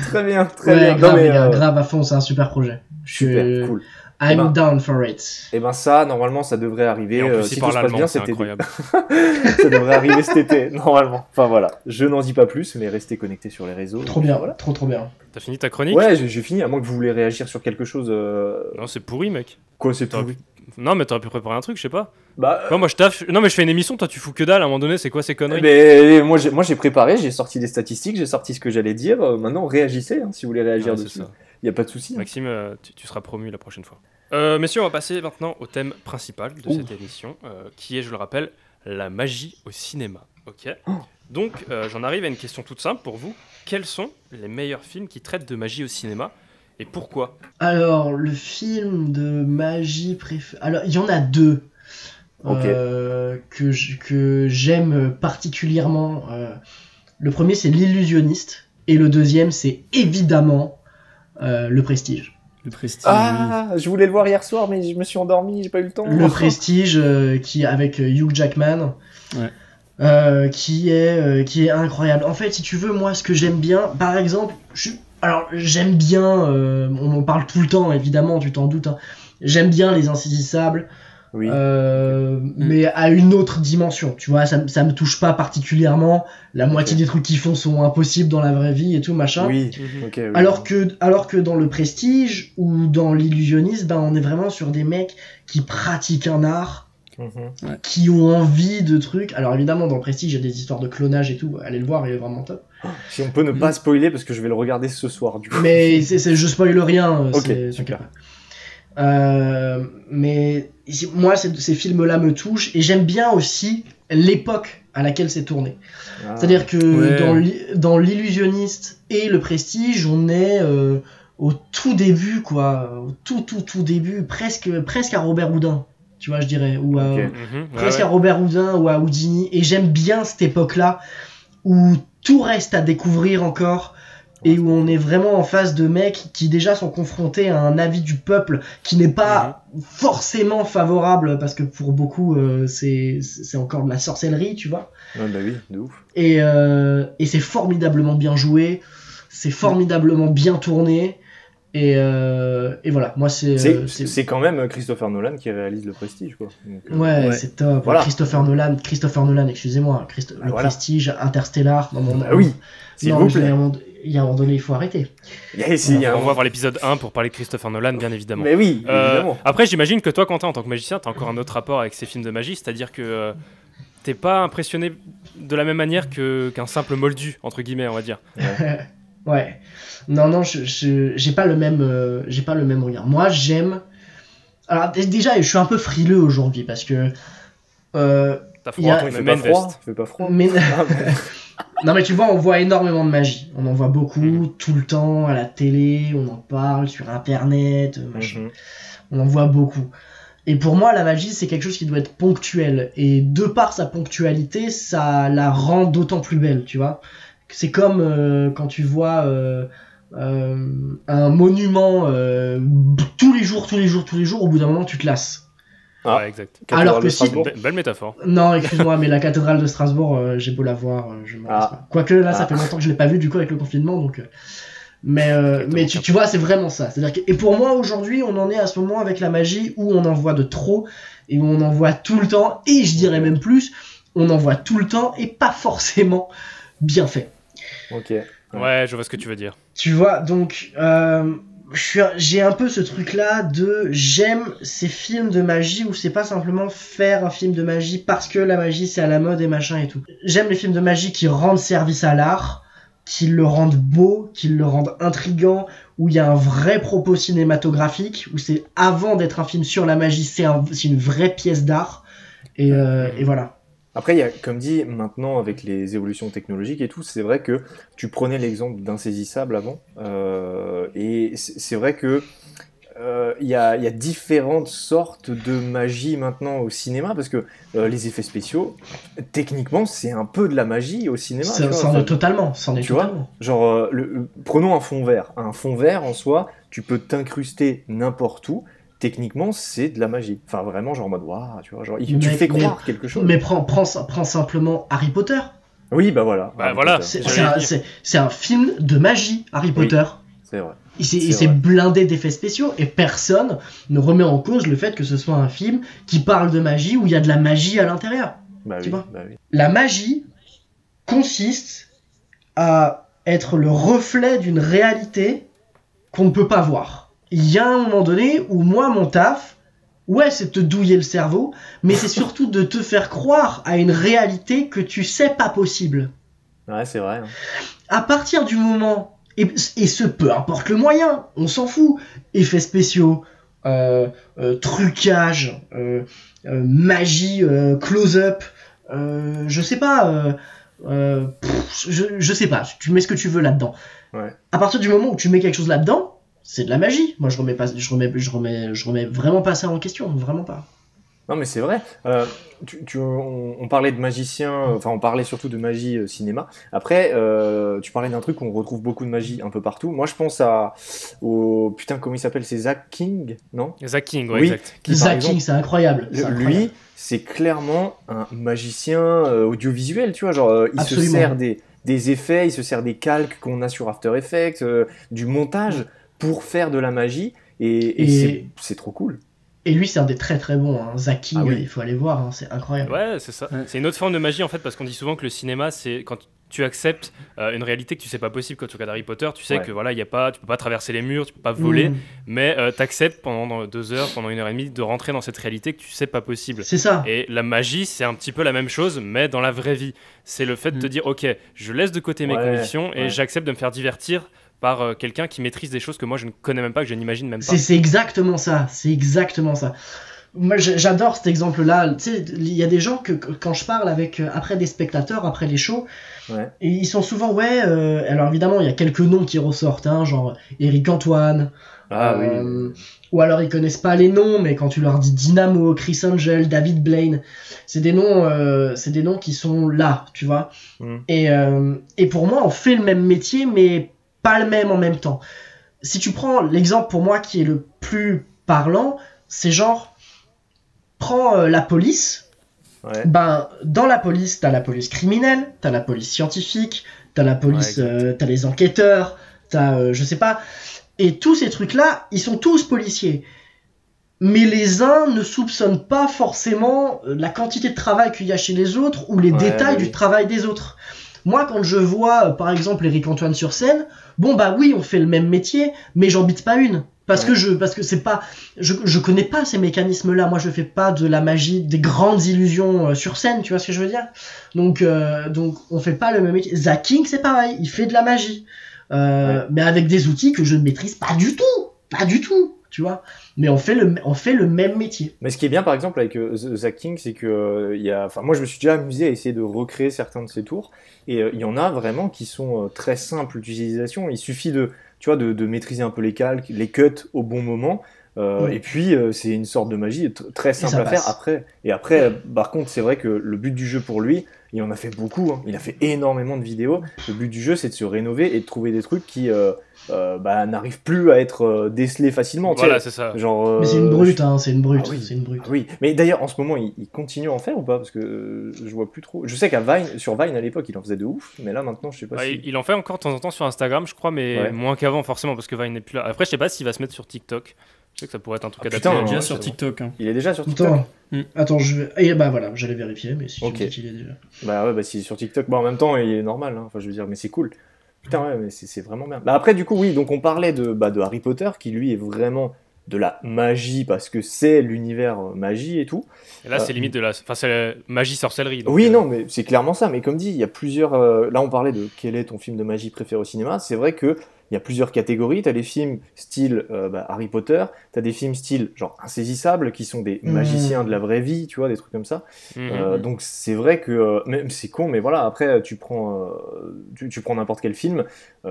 Très bien, très bien. Grave à fond, c'est un super projet. Super, cool. I'm down for it. Et ça, normalement, ça devrait arriver. Et en plus, si il tout se parle passe bien, c'est incroyable. Ça devrait arriver cet été, normalement. Enfin voilà, je n'en dis pas plus, mais restez connectés sur les réseaux. Trop bien, voilà. Trop bien. T'as fini ta chronique? Ouais, j'ai fini, à moins que vous voulez réagir sur quelque chose. Non, c'est pourri, mec. Quoi, c'est pourri? Non, mais t'aurais pu préparer un truc, je sais pas. Moi, je taffe. Non, mais je fais une émission, toi, tu fous que dalle. À un moment donné, c'est quoi ces conneries? Mais moi, j'ai préparé, j'ai sorti des statistiques, j'ai sorti ce que j'allais dire. Maintenant, réagissez, si vous voulez réagir dessus. Il y a pas de souci. Maxime, tu seras promu la prochaine fois. Messieurs, on va passer maintenant au thème principal de cette émission, qui est, je le rappelle, la magie au cinéma. Ok. Donc, j'en arrive à une question toute simple pour vous. Quels sont les meilleurs films qui traitent de magie au cinéma et pourquoi? Alors, le film de magie préféré... Alors, il y en a deux que j'aime particulièrement. Le premier, c'est L'Illusionniste. Et le deuxième, c'est évidemment Le Prestige. Le Prestige. Ah, je voulais le voir hier soir, mais je me suis endormi, j'ai pas eu le temps. Le Prestige, qui avec Hugh Jackman, qui est incroyable. En fait, si tu veux, moi, ce que j'aime bien, par exemple, j'aime bien, on en parle tout le temps, évidemment, tu t'en doutes. Hein. J'aime bien Les Insaisissables. Oui. Mais à une autre dimension, tu vois, ça me touche pas particulièrement. La moitié des trucs qu'ils font sont impossibles dans la vraie vie et tout machin. Oui. Alors que dans Le Prestige ou dans L'Illusionniste, on est vraiment sur des mecs qui pratiquent un art, qui ont envie de trucs. Alors évidemment, dans Le Prestige, il y a des histoires de clonage et tout. Allez le voir, il est vraiment top. Si on peut ne pas spoiler parce que je vais le regarder ce soir du coup. Mais je spoil rien. Ok, super. Mais moi, ces films-là me touchent et j'aime bien aussi l'époque à laquelle c'est tourné. C'est-à-dire que dans L'Illusionniste et Le Prestige, on est au tout début, quoi. Au tout début, presque à Robert Houdin. tu vois, je dirais, ou presque ouais. à Robert Houdin ou à Houdini. Et j'aime bien cette époque-là où tout reste à découvrir encore et où on est vraiment en face de mecs qui déjà sont confrontés à un avis du peuple qui n'est pas forcément favorable, parce que pour beaucoup c'est encore de la sorcellerie, tu vois. Ouais, bah oui, de ouf. Et c'est formidablement bien joué, c'est formidablement bien tourné. Et voilà, moi c'est quand même Christopher Nolan qui réalise Le Prestige, quoi. Donc, ouais, c'est top. Voilà. Christopher Nolan, excusez-moi, Le Prestige, Interstellar. oui, s'il vous plaît. Il y a un moment donné, il faut arrêter. On va voir l'épisode 1 pour parler de Christopher Nolan, bien évidemment. Mais oui, évidemment. Après, j'imagine que toi, Quentin, en tant que magicien, t'as encore un autre rapport avec ces films de magie, c'est-à-dire que t'es pas impressionné de la même manière qu'un simple moldu, entre guillemets, on va dire. Ouais. Non, j'ai pas le même regard. Moi, j'aime. Alors déjà, je suis un peu frileux aujourd'hui parce que. T'as froid, il fait pas froid. Mais... non, mais tu vois, on voit énormément de magie. On en voit beaucoup, tout le temps, à la télé, on en parle sur Internet, machin. On en voit beaucoup. Et pour moi, la magie, c'est quelque chose qui doit être ponctuel. Et de par sa ponctualité, ça la rend d'autant plus belle, tu vois. C'est comme quand tu vois un monument tous les jours, au bout d'un moment, tu te lasses. Ouais, exact. Alors que si... Belle métaphore. Non, excuse-moi, mais la cathédrale de Strasbourg, j'ai beau la voir, je me lasse pas. Quoique là, ça fait longtemps que je l'ai pas vue, du coup, avec le confinement, donc... Mais tu vois, c'est vraiment ça. C'est-à-dire que... Et pour moi, aujourd'hui, on en est à ce moment avec la magie où on en voit de trop, et où on en voit tout le temps, et je dirais même plus, on en voit tout le temps, et pas forcément bien fait. Ok. Ouais, je vois ce que tu veux dire. Tu vois, donc... j'ai un peu ce truc-là de j'aime ces films de magie où c'est pas simplement faire un film de magie parce que la magie c'est à la mode et machin et tout. J'aime les films de magie qui rendent service à l'art, qui le rendent beau, qui le rendent intriguant, où il y a un vrai propos cinématographique, où c'est avant d'être un film sur la magie, c'est une vraie pièce d'art. Et voilà. Après, il y a, comme dit, maintenant, avec les évolutions technologiques et tout, c'est vrai que tu prenais l'exemple d'Insaisissable avant, et c'est vrai que il y a différentes sortes de magie maintenant au cinéma, parce que les effets spéciaux, techniquement, c'est un peu de la magie au cinéma. C'en est totalement. Genre, prenons un fond vert. Un fond vert, en soi, tu peux t'incruster n'importe où. Techniquement, c'est de la magie. Enfin, vraiment, genre en mode, waouh, tu vois, genre, tu fais croire quelque chose. Mais prends simplement Harry Potter. Oui, bah voilà. C'est un film de magie, Harry Potter. C'est vrai. Il s'est blindé d'effets spéciaux et personne ne remet en cause le fait que ce soit un film qui parle de magie où il y a de la magie à l'intérieur. Tu vois ? La magie consiste à être le reflet d'une réalité qu'on ne peut pas voir. Il y a un moment donné où moi, mon taf, c'est de te douiller le cerveau, mais c'est surtout de te faire croire à une réalité que tu sais pas possible. Ouais, c'est vrai. À partir du moment, et peu importe le moyen, on s'en fout, effets spéciaux, trucage, magie, close-up, je sais pas, je sais pas, tu mets ce que tu veux là-dedans. Ouais. À partir du moment où tu mets quelque chose là-dedans, c'est de la magie. Moi, je remets vraiment pas ça en question, vraiment pas. Non, mais c'est vrai. On parlait de magiciens, enfin, on parlait surtout de magie cinéma. Après, tu parlais d'un truc où on retrouve beaucoup de magie un peu partout. Moi, je pense au... Putain, comment il s'appelle ? C'est Zach King, non ? Zach King, oui, exact. Zach King, c'est incroyable. Lui, c'est clairement un magicien audiovisuel, tu vois. Genre, il se sert des effets, il se sert des calques qu'on a sur After Effects, du montage pour faire de la magie, et c'est trop cool. Et lui, c'est un des très très bons. Zach King, il faut aller voir, c'est incroyable. Ouais, c'est ça. Ouais. C'est une autre forme de magie en fait, parce qu'on dit souvent que le cinéma, c'est quand tu acceptes une réalité que tu sais pas possible. Quand tu regardes Harry Potter, tu sais que voilà, tu peux pas traverser les murs, tu peux pas voler, mais t'acceptes pendant 2 heures, pendant 1h30 de rentrer dans cette réalité que tu sais pas possible. C'est ça. Et la magie, c'est un petit peu la même chose, mais dans la vraie vie. C'est le fait de te dire, ok, je laisse de côté mes convictions et j'accepte de me faire divertir par quelqu'un qui maîtrise des choses que moi je ne connais même pas, que je n'imagine même pas. C'est exactement ça, moi j'adore cet exemple-là. Tu sais, il y a des gens que quand je parle avec après des spectateurs, après les shows, et ils sont souvent alors évidemment il y a quelques noms qui ressortent, hein, genre Éric Antoine. Ou alors ils connaissent pas les noms, mais quand tu leur dis Dynamo, Chris Angel, David Blaine, c'est des noms qui sont là, tu vois. Et pour moi, on fait le même métier, mais pas le même en même temps. Si tu prends l'exemple pour moi qui est le plus parlant, c'est genre, prends la police. Ben, dans la police, t'as la police criminelle, t'as la police scientifique, t'as la police, t'as les enquêteurs, t'as, je sais pas. Et tous ces trucs-là, ils sont tous policiers. Mais les uns ne soupçonnent pas forcément la quantité de travail qu'il y a chez les autres ou les détails du travail des autres. Moi, quand je vois, par exemple, Éric Antoine sur scène, bon bah oui, on fait le même métier, mais j'en bite pas une. Parce que c'est pas, je connais pas ces mécanismes-là. Moi, je fais pas de la magie, des grandes illusions sur scène, tu vois ce que je veux dire. Donc, on fait pas le même métier. Zach King, c'est pareil, il fait de la magie. Mais avec des outils que je ne maîtrise pas du tout, tu vois. Mais on fait le même métier. Mais ce qui est bien, par exemple, avec Zach King, c'est que moi, je me suis déjà amusé à essayer de recréer certains de ses tours, et il y en a vraiment qui sont très simples d'utilisation. Il suffit de maîtriser un peu les calques, les cuts au bon moment. Et puis c'est une sorte de magie très simple à faire après. Et après, par contre, c'est vrai que le but du jeu pour lui, il en a fait beaucoup, hein. Il a fait énormément de vidéos. Le but du jeu, c'est de se rénover et de trouver des trucs qui n'arrivent plus à être décelés facilement. Voilà, c'est ça. Mais c'est une brute, c'est une brute. Oui. C'est une brute. Oui, mais d'ailleurs, en ce moment, il continue à en faire ou pas? Parce que je vois plus trop. Je sais sur Vine à l'époque, il en faisait de ouf, mais là maintenant, je sais pas si. Il en fait encore de temps en temps sur Instagram, je crois, mais moins qu'avant, forcément, parce que Vine n'est plus là. Après, je sais pas s'il va se mettre sur TikTok. Je sais que ça pourrait être un truc adapté. Il est déjà sur TikTok. Hein. Il est déjà sur TikTok. Attends, voilà, j'allais vérifier, mais si tu me dis qu'il est déjà. Bah s'il est sur TikTok, en même temps, il est normal, hein. Enfin, je veux dire, mais c'est cool. Putain, mais c'est vraiment bien. Bah après, du coup, oui, donc on parlait de Harry Potter, qui lui est vraiment de la magie, parce que c'est l'univers magie et tout. Et là, c'est limite c'est la magie-sorcellerie. Oui, non, mais c'est clairement ça. Mais comme dit, il y a plusieurs... là, on parlait de quel est ton film de magie préféré au cinéma. C'est vrai que il y a plusieurs catégories. T'as des films style Harry Potter, t'as des films style genre Insaisissables, qui sont des magiciens de la vraie vie, tu vois, des trucs comme ça. Donc c'est vrai que, même c'est con, mais voilà, après tu prends n'importe quel film,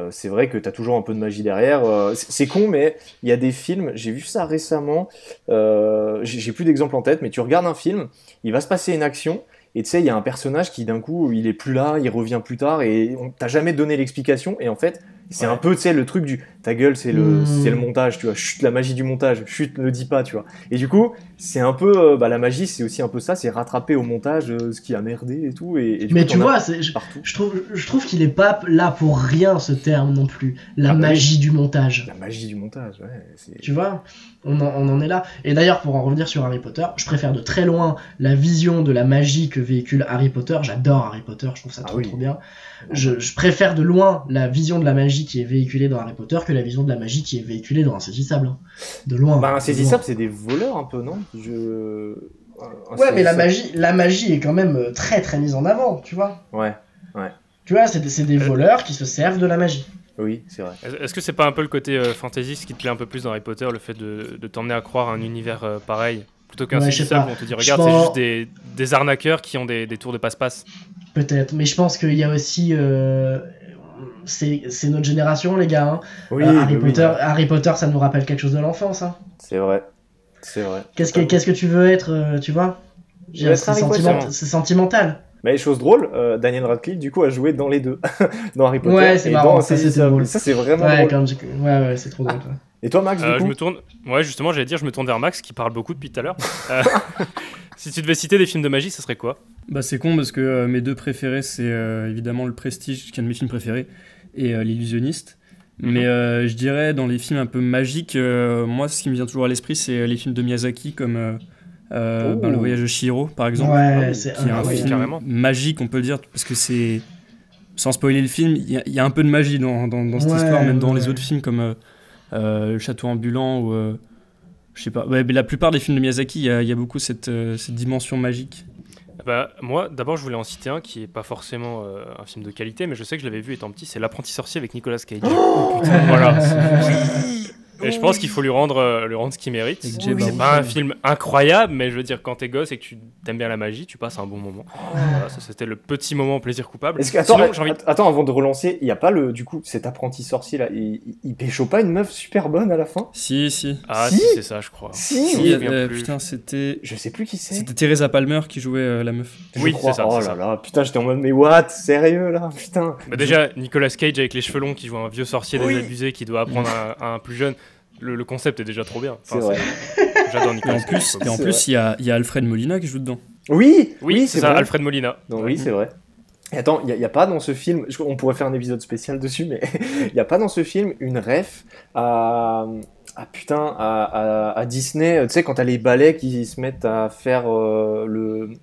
c'est vrai que t'as toujours un peu de magie derrière. C'est con, mais il y a des films, j'ai vu ça récemment, j'ai plus d'exemples en tête, mais tu regardes un film, il va se passer une action, et tu sais, il y a un personnage qui d'un coup, il est plus là, il revient plus tard, et on t'a jamais donné l'explication, et en fait, c'est un peu, tu sais, le truc du ta gueule, c'est le montage, tu vois, chut, la magie du montage, chut, ne le dis pas, tu vois. Et du coup, c'est un peu, la magie, c'est aussi un peu ça, c'est rattraper au montage ce qui a merdé et tout. Et du mais coup, tu vois, je trouve qu'il est pas là pour rien, ce terme non plus. La magie du montage. La magie du montage, ouais. Tu vois, on en est là. Et d'ailleurs, pour en revenir sur Harry Potter, je préfère de très loin la vision de la magie que véhicule Harry Potter. J'adore Harry Potter, je trouve ça trop bien. Je préfère de loin la vision de la magie qui est véhiculée dans Harry Potter que la vision de la magie qui est véhiculée dans Insaisissable. Hein. De loin. Insaisissable, c'est des voleurs un peu, non? Ouais, mais la magie est quand même très très mise en avant, tu vois. Ouais. Tu vois, c'est des voleurs qui se servent de la magie. Oui, c'est vrai. Est-ce que c'est pas un peu le côté fantaisiste qui te plaît un peu plus dans Harry Potter, le fait de t'emmener à croire à un univers pareil, plutôt qu'un Insaisissable où on te dit regarde, c'est juste des arnaqueurs qui ont des tours de passe-passe? Peut-être, mais je pense qu'il y a aussi... c'est notre génération, les gars. Hein. Oui, Harry Potter, ça nous rappelle quelque chose de l'enfance. Hein. C'est vrai. Qu'est-ce que tu veux être, tu vois? C'est sentimental. Mais chose drôle, Daniel Radcliffe, du coup, a joué dans les deux. Dans Harry Potter c'est marrant, ça c'est drôle. Ça, c'est vraiment drôle. Ouais, c'est trop drôle. Et toi, Max, du coup justement, j'allais dire, je me tourne vers Max, qui parle beaucoup depuis tout à l'heure. Si tu devais citer des films de magie, ça serait quoi? C'est con, parce que mes deux préférés, c'est évidemment Le Prestige, qui est un de mes films préférés, et L'Illusionniste. Mais je dirais, dans les films un peu magiques, moi, ce qui me vient toujours à l'esprit, c'est les films de Miyazaki, comme Le Voyage de Chihiro, par exemple, qui est un film magique, on peut le dire, parce que c'est... Sans spoiler le film, il y a un peu de magie dans cette histoire, même dans les autres films, comme Le Château Ambulant, ou... je sais pas, mais la plupart des films de Miyazaki, il y a beaucoup cette dimension magique. Moi, d'abord, je voulais en citer un qui est pas forcément un film de qualité, mais je sais que je l'avais vu étant petit, c'est L'Apprenti Sorcier avec Nicolas Cage. Oh putain, voilà. Et je je pense qu'il faut lui rendre ce qu'il mérite. C'est pas un film incroyable, mais je veux dire, quand t'es gosse et que tu t'aimes bien la magie, tu passes un bon moment. Voilà, ça c'était le petit moment plaisir coupable. Attends, avant de relancer, il y a pas du coup cet apprenti sorcier là, il pécho pas une meuf super bonne à la fin? Si. Ah si, c'est ça, je crois. Putain, c'était. Je sais plus qui c'est. C'était Teresa Palmer qui jouait la meuf. Oui, c'est ça. Oh là là, putain, j'étais en mode mais what, sérieux là, putain. Bah déjà, Nicolas Cage avec les cheveux longs qui joue un vieux sorcier désabusé qui doit apprendre à un plus jeune. Le concept est déjà trop bien. C'est vrai. J'adore Nicolas Cage. Et en plus, il y a Alfred Molina qui joue dedans. Oui, c'est ça, Alfred Molina. Non, oui, c'est vrai. Et attends, il n'y a pas dans ce film, on pourrait faire un épisode spécial dessus, mais il n'y a pas dans ce film une ref à Disney, tu sais, quand t'as les ballets qui se mettent à faire une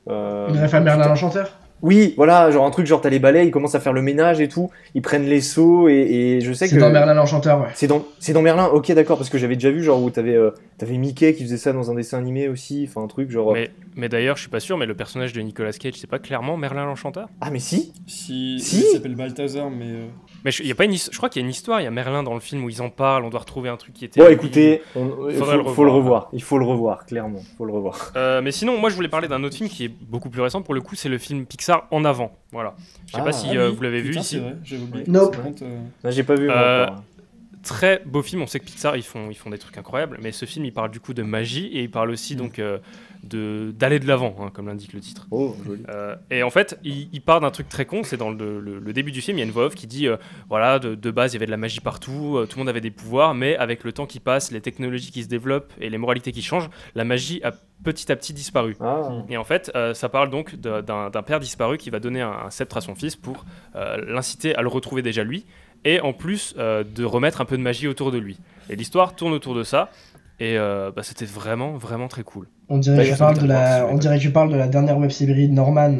ref à Merlin l'Enchanteur? Oui, voilà, genre un truc, genre t'as les balais, ils commencent à faire le ménage et tout, ils prennent les seaux et je sais que... C'est dans Merlin l'Enchanteur, ouais. C'est dans Merlin, ok d'accord, parce que j'avais déjà vu genre où t'avais Mickey qui faisait ça dans un dessin animé aussi, enfin un truc genre... Mais d'ailleurs, je suis pas sûr, mais le personnage de Nicolas Cage, c'est pas clairement Merlin l'Enchanteur? Ah mais si. Il s'appelle Balthazar, mais... Mais je crois qu'il y a une histoire, il y a Merlin dans le film où ils en parlent, on doit retrouver un truc qui était... Bon écoutez, il faut le revoir, clairement, faut le revoir. Mais sinon, moi je voulais parler d'un autre film qui est beaucoup plus récent, pour le coup, c'est le film Pixar En Avant, voilà. Je sais pas si vous l'avez vu ici. C'est vrai, j'ai oublié. Nope. J'ai pas vu moi. Très beau film, on sait que Pixar ils font des trucs incroyables, mais ce film il parle du coup de magie et il parle aussi donc d'aller de l'avant, hein, comme l'indique le titre. Oh, joli. Et en fait, il part d'un truc très con, c'est dans le début du film, il y a une voix off qui dit voilà, de base il y avait de la magie partout, tout le monde avait des pouvoirs, mais avec le temps qui passe, les technologies qui se développent et les moralités qui changent, la magie a petit à petit disparu. Et en fait, ça parle donc d'un père disparu qui va donner un sceptre à son fils pour l'inciter à le retrouver déjà lui, et en plus de remettre un peu de magie autour de lui. Et l'histoire tourne autour de ça, et c'était vraiment, vraiment très cool. On dirait que tu parles de la dernière web-série de Norman,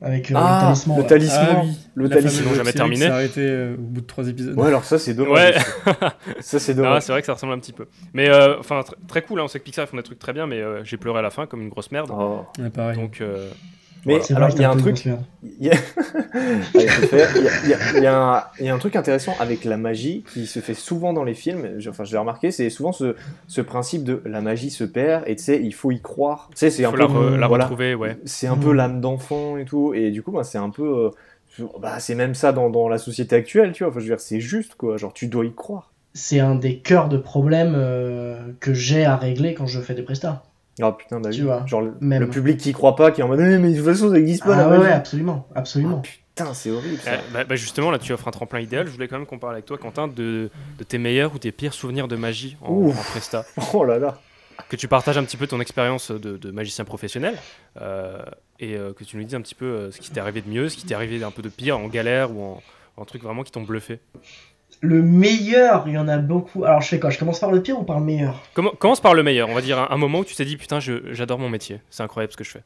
avec le talisman. Le talisman. Ah, oui. Le talisman. Ils n'ont jamais terminé. Ça s'est arrêté au bout de 3 épisodes. Ouais, alors ça c'est dommage. Ouais. Ça c'est dommage. C'est vrai que ça ressemble un petit peu. Mais très cool, hein, on sait que Pixar ils font des trucs très bien, mais j'ai pleuré à la fin comme une grosse merde. Oh. Ouais, pareil. Donc... Mais alors il y a un truc, il y a un truc intéressant avec la magie qui se fait souvent dans les films. Enfin, je l'ai remarqué, c'est souvent ce principe de la magie se perd et tu sais, il faut y croire. Tu sais, c'est un peu la retrouver, ouais. C'est un peu l'âme d'enfant et tout, et du coup, c'est un peu, c'est même ça dans la société actuelle, tu vois. Enfin, je veux dire, c'est juste quoi. Genre, tu dois y croire. C'est un des cœurs de problème que j'ai à régler quand je fais des prestats. Ah putain, bah oui. Tu vois, genre le public qui croit pas, qui est en mode mais de toute façon ça existe pas la magie. Ouais, absolument. Ah, putain, c'est horrible ça. Justement, là tu offres un tremplin idéal. Je voulais quand même qu'on parle avec toi, Quentin, de tes meilleurs ou tes pires souvenirs de magie en presta. Oh là là. Que tu partages un petit peu ton expérience de magicien professionnel et que tu nous dises un petit peu ce qui t'est arrivé de mieux, ce qui t'est arrivé un peu de pire en galère ou en truc vraiment qui t'ont bluffé. Le meilleur, il y en a beaucoup. Alors je fais quoi? Je commence par le pire ou par le meilleur? Commence par le meilleur, on va dire un moment où tu t'es dit putain j'adore mon métier, c'est incroyable ce que je fais.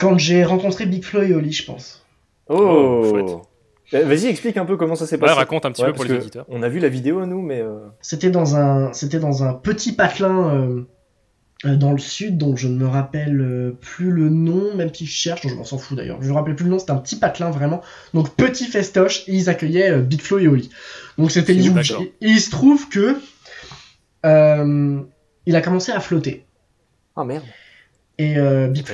Quand j'ai rencontré Big Flo et Oli, je pense. Oh, vas-y, explique un peu comment ça s'est passé. Raconte un petit peu pour les auditeurs. On a vu la vidéo nous, mais... C'était dans un petit patelin dans le sud, dont je ne me rappelle plus le nom, même si je cherche, je m'en s'en fous d'ailleurs. Je me rappelle plus le nom, c'était un petit patelin vraiment. Donc petit festoche, et ils accueillaient Big Flo et Oli. Donc c'était huge. Et il se trouve que il a commencé à flotter. Ah merde. Et Big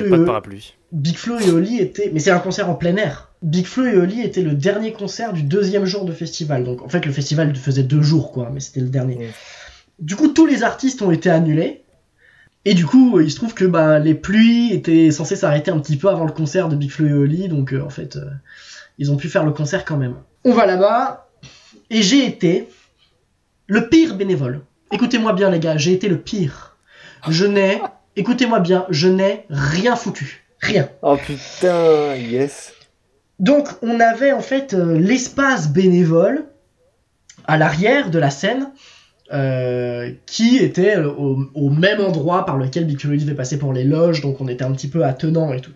Flo et Oli étaient... Mais c'est un concert en plein air. Big Flo et Oli était le dernier concert du 2e jour de festival. Donc en fait le festival faisait 2 jours quoi, mais c'était le dernier. Du coup tous les artistes ont été annulés. Et du coup, il se trouve que les pluies étaient censées s'arrêter un petit peu avant le concert de Big Flo et Oli, donc en fait, ils ont pu faire le concert quand même. On va là-bas, et j'ai été le pire bénévole. Écoutez-moi bien les gars, j'ai été le pire. Écoutez-moi bien, je n'ai rien foutu. Rien. Oh putain, yes. Donc, on avait en fait l'espace bénévole à l'arrière de la scène, qui était au même endroit par lequel Big Flo et Oli devait passer pour les loges, donc on était un petit peu attenant et tout.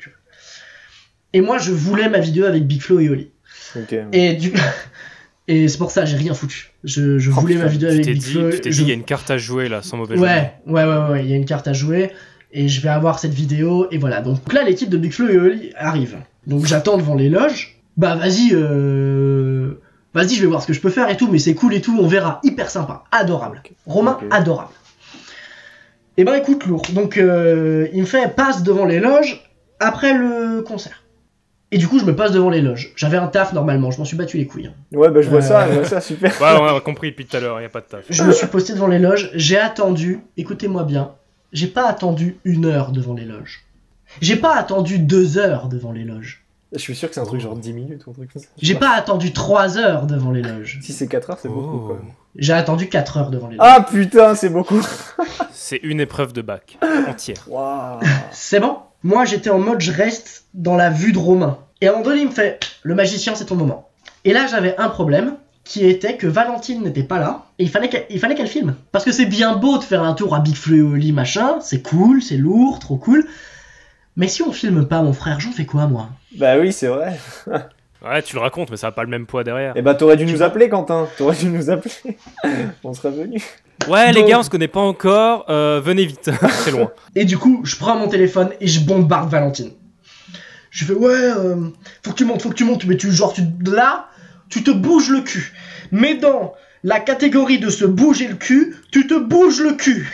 Et moi, je voulais ma vidéo avec Big Flo et Oli. Okay. Et c'est pour ça, j'ai rien foutu. Je voulais ma vidéo avec Big Flo. Tu t'es dit, il y a une carte à jouer là, sans mauvais jeu. Ouais, il y a une carte à jouer, et je vais avoir cette vidéo, et voilà. Donc là, l'équipe de Big Flo et Oli arrive. Donc j'attends devant les loges. Vas-y, vas-y, je vais voir ce que je peux faire et tout, mais c'est cool et tout, on verra. Hyper sympa, adorable. Romain, adorable. Et ben écoute, lourd. Donc, il me fait passe devant les loges après le concert. Et du coup, je me passe devant les loges. J'avais un taf normalement, je m'en suis battu les couilles. Ouais, bah je vois ça, super. Ouais, on a compris depuis tout à l'heure, y a pas de taf. Je me suis posté devant les loges, j'ai attendu, écoutez-moi bien, j'ai pas attendu 1 heure devant les loges. J'ai pas attendu 2 heures devant les loges. Je suis sûr que c'est un truc genre 10 minutes ou un truc comme ça. J'ai pas attendu 3 heures devant les loges. Si c'est 4 heures, c'est beaucoup quand même. J'ai attendu 4 heures devant les loges. Ah putain, c'est beaucoup. C'est une épreuve de bac entière. Waouh. C'est bon. Moi, j'étais en mode je reste dans la vue de Romain. Et à un moment donné, il me fait le magicien, c'est ton moment. Et là, j'avais un problème qui était que Valentine n'était pas là et il fallait qu'elle filme. Parce que c'est bien beau de faire un tour à Big Fleu au lit, machin, c'est cool, c'est lourd, trop cool. Mais si on filme pas, mon frère, j'en fais quoi, moi? Bah oui, c'est vrai. Ouais, tu le racontes, mais ça a pas le même poids derrière. Eh bah t'aurais dû nous appeler, Quentin. T'aurais dû nous appeler. On serait venus. Ouais, les gars, on se connaît pas encore. Venez vite, c'est loin. Et du coup, je prends mon téléphone et je bombarde Valentine. Je fais ouais, faut que tu montes, mais là, tu te bouges le cul. Mais dans la catégorie de se bouger le cul, tu te bouges le cul.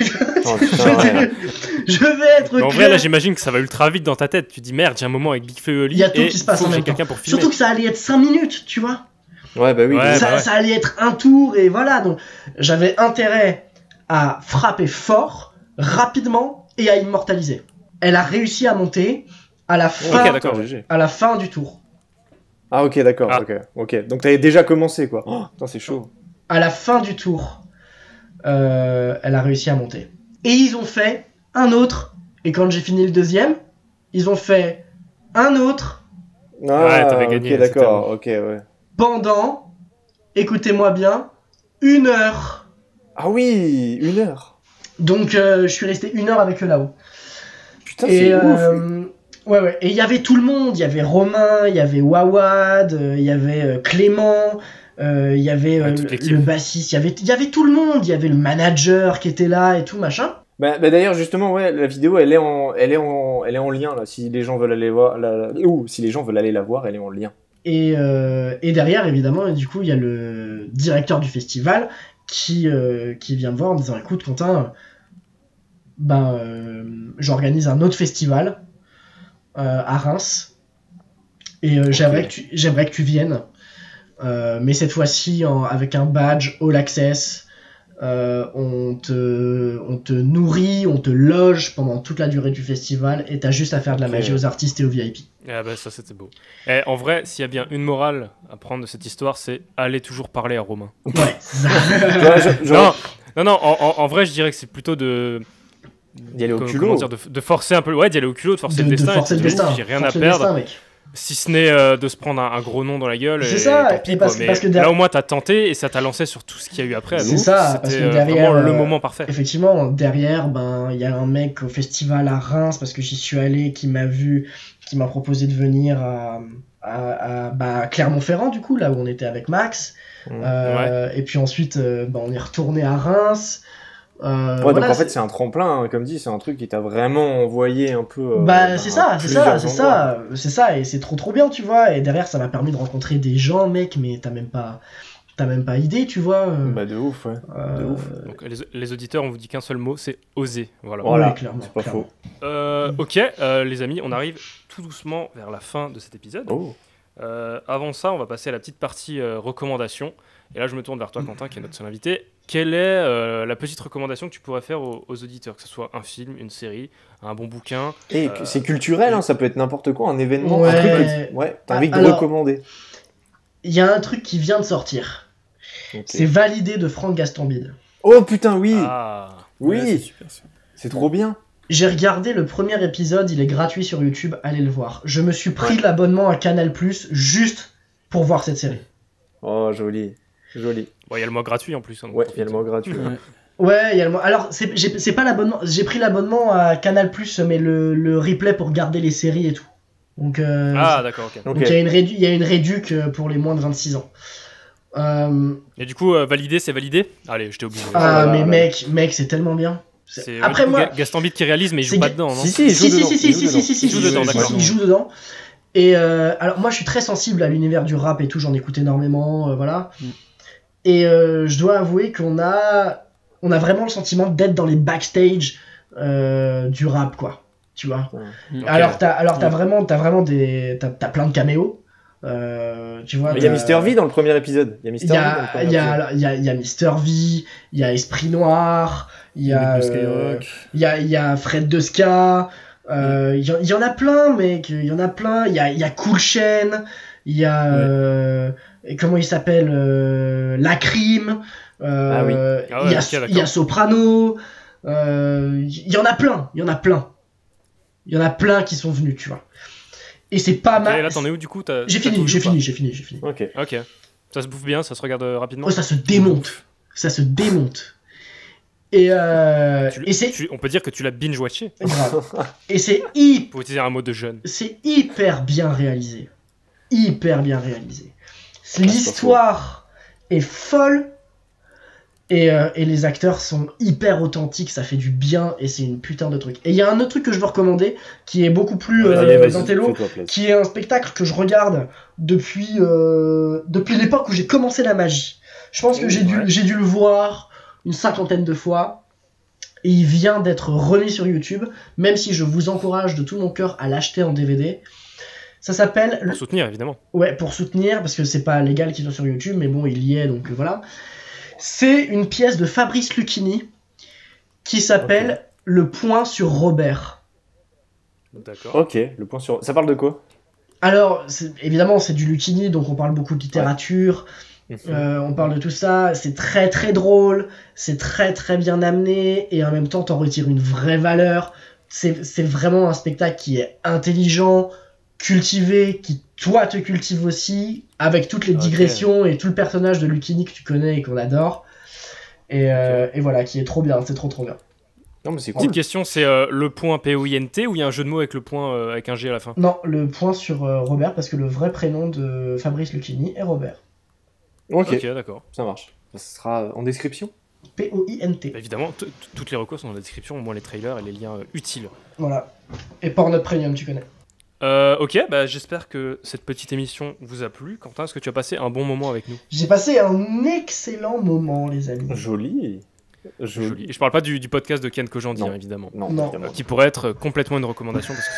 Oh, putain, je vais être mais en vrai, là, j'imagine que ça va ultra vite dans ta tête. Tu dis merde, j'ai un moment avec Big Feu au lit. Il y a tout qui se passe en même temps. Pour filmer. Surtout que ça allait être 5 minutes, tu vois. Ouais, bah oui. Ouais, Ça allait être un tour et voilà. Donc j'avais intérêt à frapper fort, rapidement et à immortaliser. Elle a réussi à monter à la fin, à la fin du tour. Ah ok, d'accord. Ok. Donc t'avais déjà commencé quoi. Oh, putain, c'est chaud. À la fin du tour, elle a réussi à monter. Et ils ont fait un autre. Et quand j'ai fini le deuxième, ils ont fait un autre. Ah, ouais, t'avais gagné. Ok, d'accord. Ok, ouais. Pendant, écoutez-moi bien, 1 heure. Ah oui, 1 heure. Donc je suis resté 1 heure avec eux là-haut. Putain, c'est ouf. Ouais. Et il y avait tout le monde. Il y avait Romain, il y avait Wawad, il y avait Clément, il y avait le bassiste, il y avait tout le monde. Il y avait le manager qui était là et tout, machin. Bah d'ailleurs, justement, ouais, la vidéo, elle est en lien, là. Si les gens veulent aller voir, si les gens veulent aller la voir, elle est en lien. Et derrière, évidemment, et du coup, il y a le directeur du festival qui vient me voir en me disant écoute, Quentin, j'organise un autre festival à Reims et j'aimerais que tu viennes, mais cette fois-ci avec un badge All Access. On te nourrit, on te loge pendant toute la durée du festival et t'as juste à faire de la magie aux artistes et aux VIP. Ah bah ça c'était beau. Et en vrai, s'il y a bien une morale à prendre de cette histoire, c'est aller toujours parler à Romain. Ouais. Non, en vrai, je dirais que c'est plutôt d'y aller au culot. De forcer un peu, ouais, d'y aller au culot, de forcer le destin. De forcer le destin. J'ai rien à perdre. Si ce n'est de se prendre un gros nom dans la gueule. C'est ça, tant pis, parce que là au moins t'as tenté et ça t'a lancé sur tout ce qu'il y a eu après. C'est ça, parce que derrière, vraiment le moment parfait. Effectivement, derrière, il y a un mec au festival à Reims, parce que j'y suis allé, qui m'a vu, qui m'a proposé de venir à Clermont-Ferrand, du coup, là où on était avec Max. Et puis ensuite, on est retourné à Reims. Donc en fait c'est un tremplin, hein, comme dit, c'est un truc qui t'a vraiment envoyé un peu. C'est ça, et c'est trop bien, tu vois. Et derrière ça m'a permis de rencontrer des gens, mec, mais t'as même pas idée, tu vois. De ouf, ouais. De ouf. Donc les auditeurs, on vous dit qu'un seul mot, c'est oser. Voilà, ouais, clairement, c'est pas faux. Ok, les amis, on arrive tout doucement vers la fin de cet épisode. Avant ça, on va passer à la petite partie recommandations. Et là, je me tourne vers toi, Quentin, qui est notre seul invité. Quelle est la petite recommandation que tu pourrais faire aux auditeurs, que ce soit un film, une série, un bon bouquin? Et c'est culturel, hein, ça peut être n'importe quoi, un événement, un truc que t'as envie de recommander. Il y a un truc qui vient de sortir. C'est Validé de Franck Gastambide. Oh putain, oui. Oui, ouais, c'est super. C'est trop bien. J'ai regardé le premier épisode, il est gratuit sur YouTube, allez le voir. Je me suis pris l'abonnement à Canal+ juste pour voir cette série. Oh, joli. Bon, il y a le mois gratuit en plus. Hein, ouais, il y a le mois gratuit. Ouais, il y a le mois. Alors, c'est pas l'abonnement. J'ai pris l'abonnement à Canal+, mais le replay pour regarder les séries et tout. Donc, d'accord, ok. Donc il y a une réduc pour les moins de 26 ans. Et du coup, validé, c'est validé. Allez, je t'ai obligé. Mais mec, c'est tellement bien. Après moi, Gastambide qui réalise, mais il joue pas dedans, non? Si, il joue dedans. Il joue dedans. Et alors moi je suis très sensible à l'univers du rap et tout, j'en écoute énormément, voilà. Et je dois avouer qu'on a vraiment le sentiment d'être dans les backstage du rap, quoi. Tu vois. Okay. Alors t'as vraiment t'as plein de caméos. Tu vois. Il y a Mr V dans le premier épisode. Il y a Mr V, il y a Esprit Noir, il y a Fred de Ska. Il y en a plein, mec. Il y en a plein. Il y a Cool Chain. Il y a comment il s'appelle, La Crime. Il y a Soprano. Il y en a plein. Il y en a plein qui sont venus, tu vois. Et c'est pas mal. Et là, t'en es où du coup? J'ai fini. Ok. Ça se bouffe bien, ça se regarde rapidement. Oh, ça se démonte. Et on peut dire que tu l'as binge-watché. Et c'est pour utiliser un mot de jeune. C'est hyper bien réalisé. L'histoire est folle et les acteurs sont hyper authentiques, ça fait du bien et c'est une putain de truc. Et il y a un autre truc que je veux recommander qui est beaucoup plus d'intello, qui est un spectacle que je regarde depuis l'époque où j'ai commencé la magie. Je pense que j'ai dû le voir une 50aine de fois et il vient d'être remis sur YouTube, même si je vous encourage de tout mon cœur à l'acheter en DVD. Ça s'appelle... Pour soutenir, évidemment. Ouais, pour soutenir, parce que c'est pas légal qu'il soit sur YouTube, mais bon, il y est, donc voilà. C'est une pièce de Fabrice Lucchini qui s'appelle Le point sur Robert. D'accord. Ok, le point sur... Ça parle de quoi? Alors, évidemment, c'est du Lucchini, donc on parle beaucoup de littérature, on parle de tout ça, c'est très très drôle, c'est très très bien amené, et en même temps, t'en retires une vraie valeur. C'est vraiment un spectacle qui est intelligent, cultivé, qui toi te cultive aussi, avec toutes les digressions et tout le personnage de Lucchini que tu connais et qu'on adore, et voilà, qui est trop bien, c'est trop bien. Non, mais c'est cool. Petite question, c'est le point P-O-I-N-T ou il y a un jeu de mots avec le point avec un G à la fin? Non, le point sur Robert, parce que le vrai prénom de Fabrice Lucchini est Robert. Ok, d'accord. Ça marche. Ça sera en description. P-O-I-N-T. Bah, évidemment, toutes les recos sont dans la description, au moins les trailers et les liens utiles. Voilà. Et Pornhub Premium, tu connais. Ok, bah j'espère que cette petite émission vous a plu. Quentin, est-ce que tu as passé un bon moment avec nous? J'ai passé un excellent moment, les amis. Joli. Et je parle pas du podcast de Ken Kojandi, hein, évidemment. Non. Qui pourrait être complètement une recommandation parce que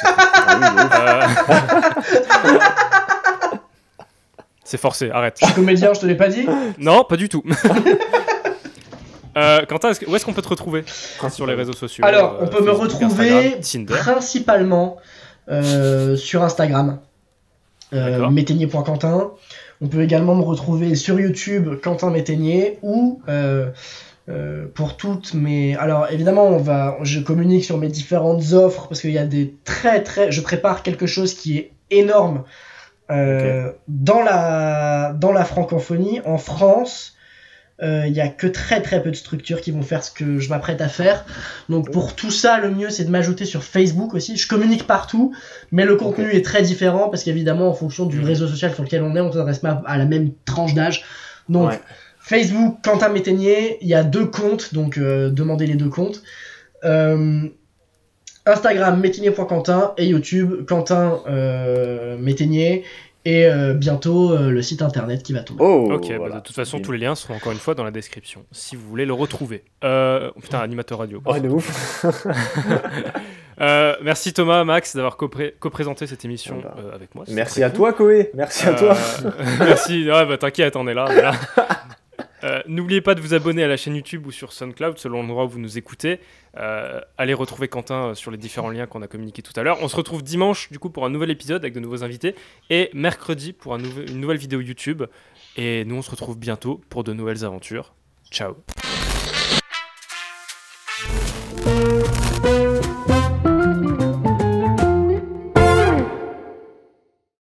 c'est forcé, arrête. Je suis comédien, je te l'ai pas dit? Non, pas du tout. Quentin, où est-ce qu'on peut te retrouver sur les réseaux sociaux? Alors, on peut me retrouver Instagram, principalement sur Instagram, métainier.quentin. On peut également me retrouver sur YouTube, Quentin Métainier, ou pour toutes mes... Alors évidemment, je communique sur mes différentes offres parce qu'il y a des je prépare quelque chose qui est énorme dans la francophonie. En France, il y a que très peu de structures qui vont faire ce que je m'apprête à faire. Donc pour tout ça, le mieux c'est de m'ajouter sur Facebook aussi. Je communique partout, mais le contenu est très différent parce qu'évidemment en fonction du réseau social sur lequel on s'adresse pas à la même tranche d'âge. Donc Facebook, Quentin Métainier, il y a 2 comptes, donc demandez les 2 comptes. Instagram, métainier.quentin, et YouTube, Quentin Métainier, et bientôt le site internet qui va tomber. De toute façon, tous les liens seront encore une fois dans la description, si vous voulez le retrouver. Putain, animateur radio. Oh, de ouf. Merci Thomas, Max, d'avoir co-présenté cette émission avec moi. Merci à toi, Koé. Merci à toi. Merci. T'inquiète, on est là. N'oubliez pas de vous abonner à la chaîne YouTube ou sur SoundCloud selon l'endroit où vous nous écoutez. Allez retrouver Quentin sur les différents liens qu'on a communiqués tout à l'heure. On se retrouve dimanche du coup pour un nouvel épisode avec de nouveaux invités et mercredi pour une nouvelle vidéo YouTube. Et nous on se retrouve bientôt pour de nouvelles aventures. Ciao.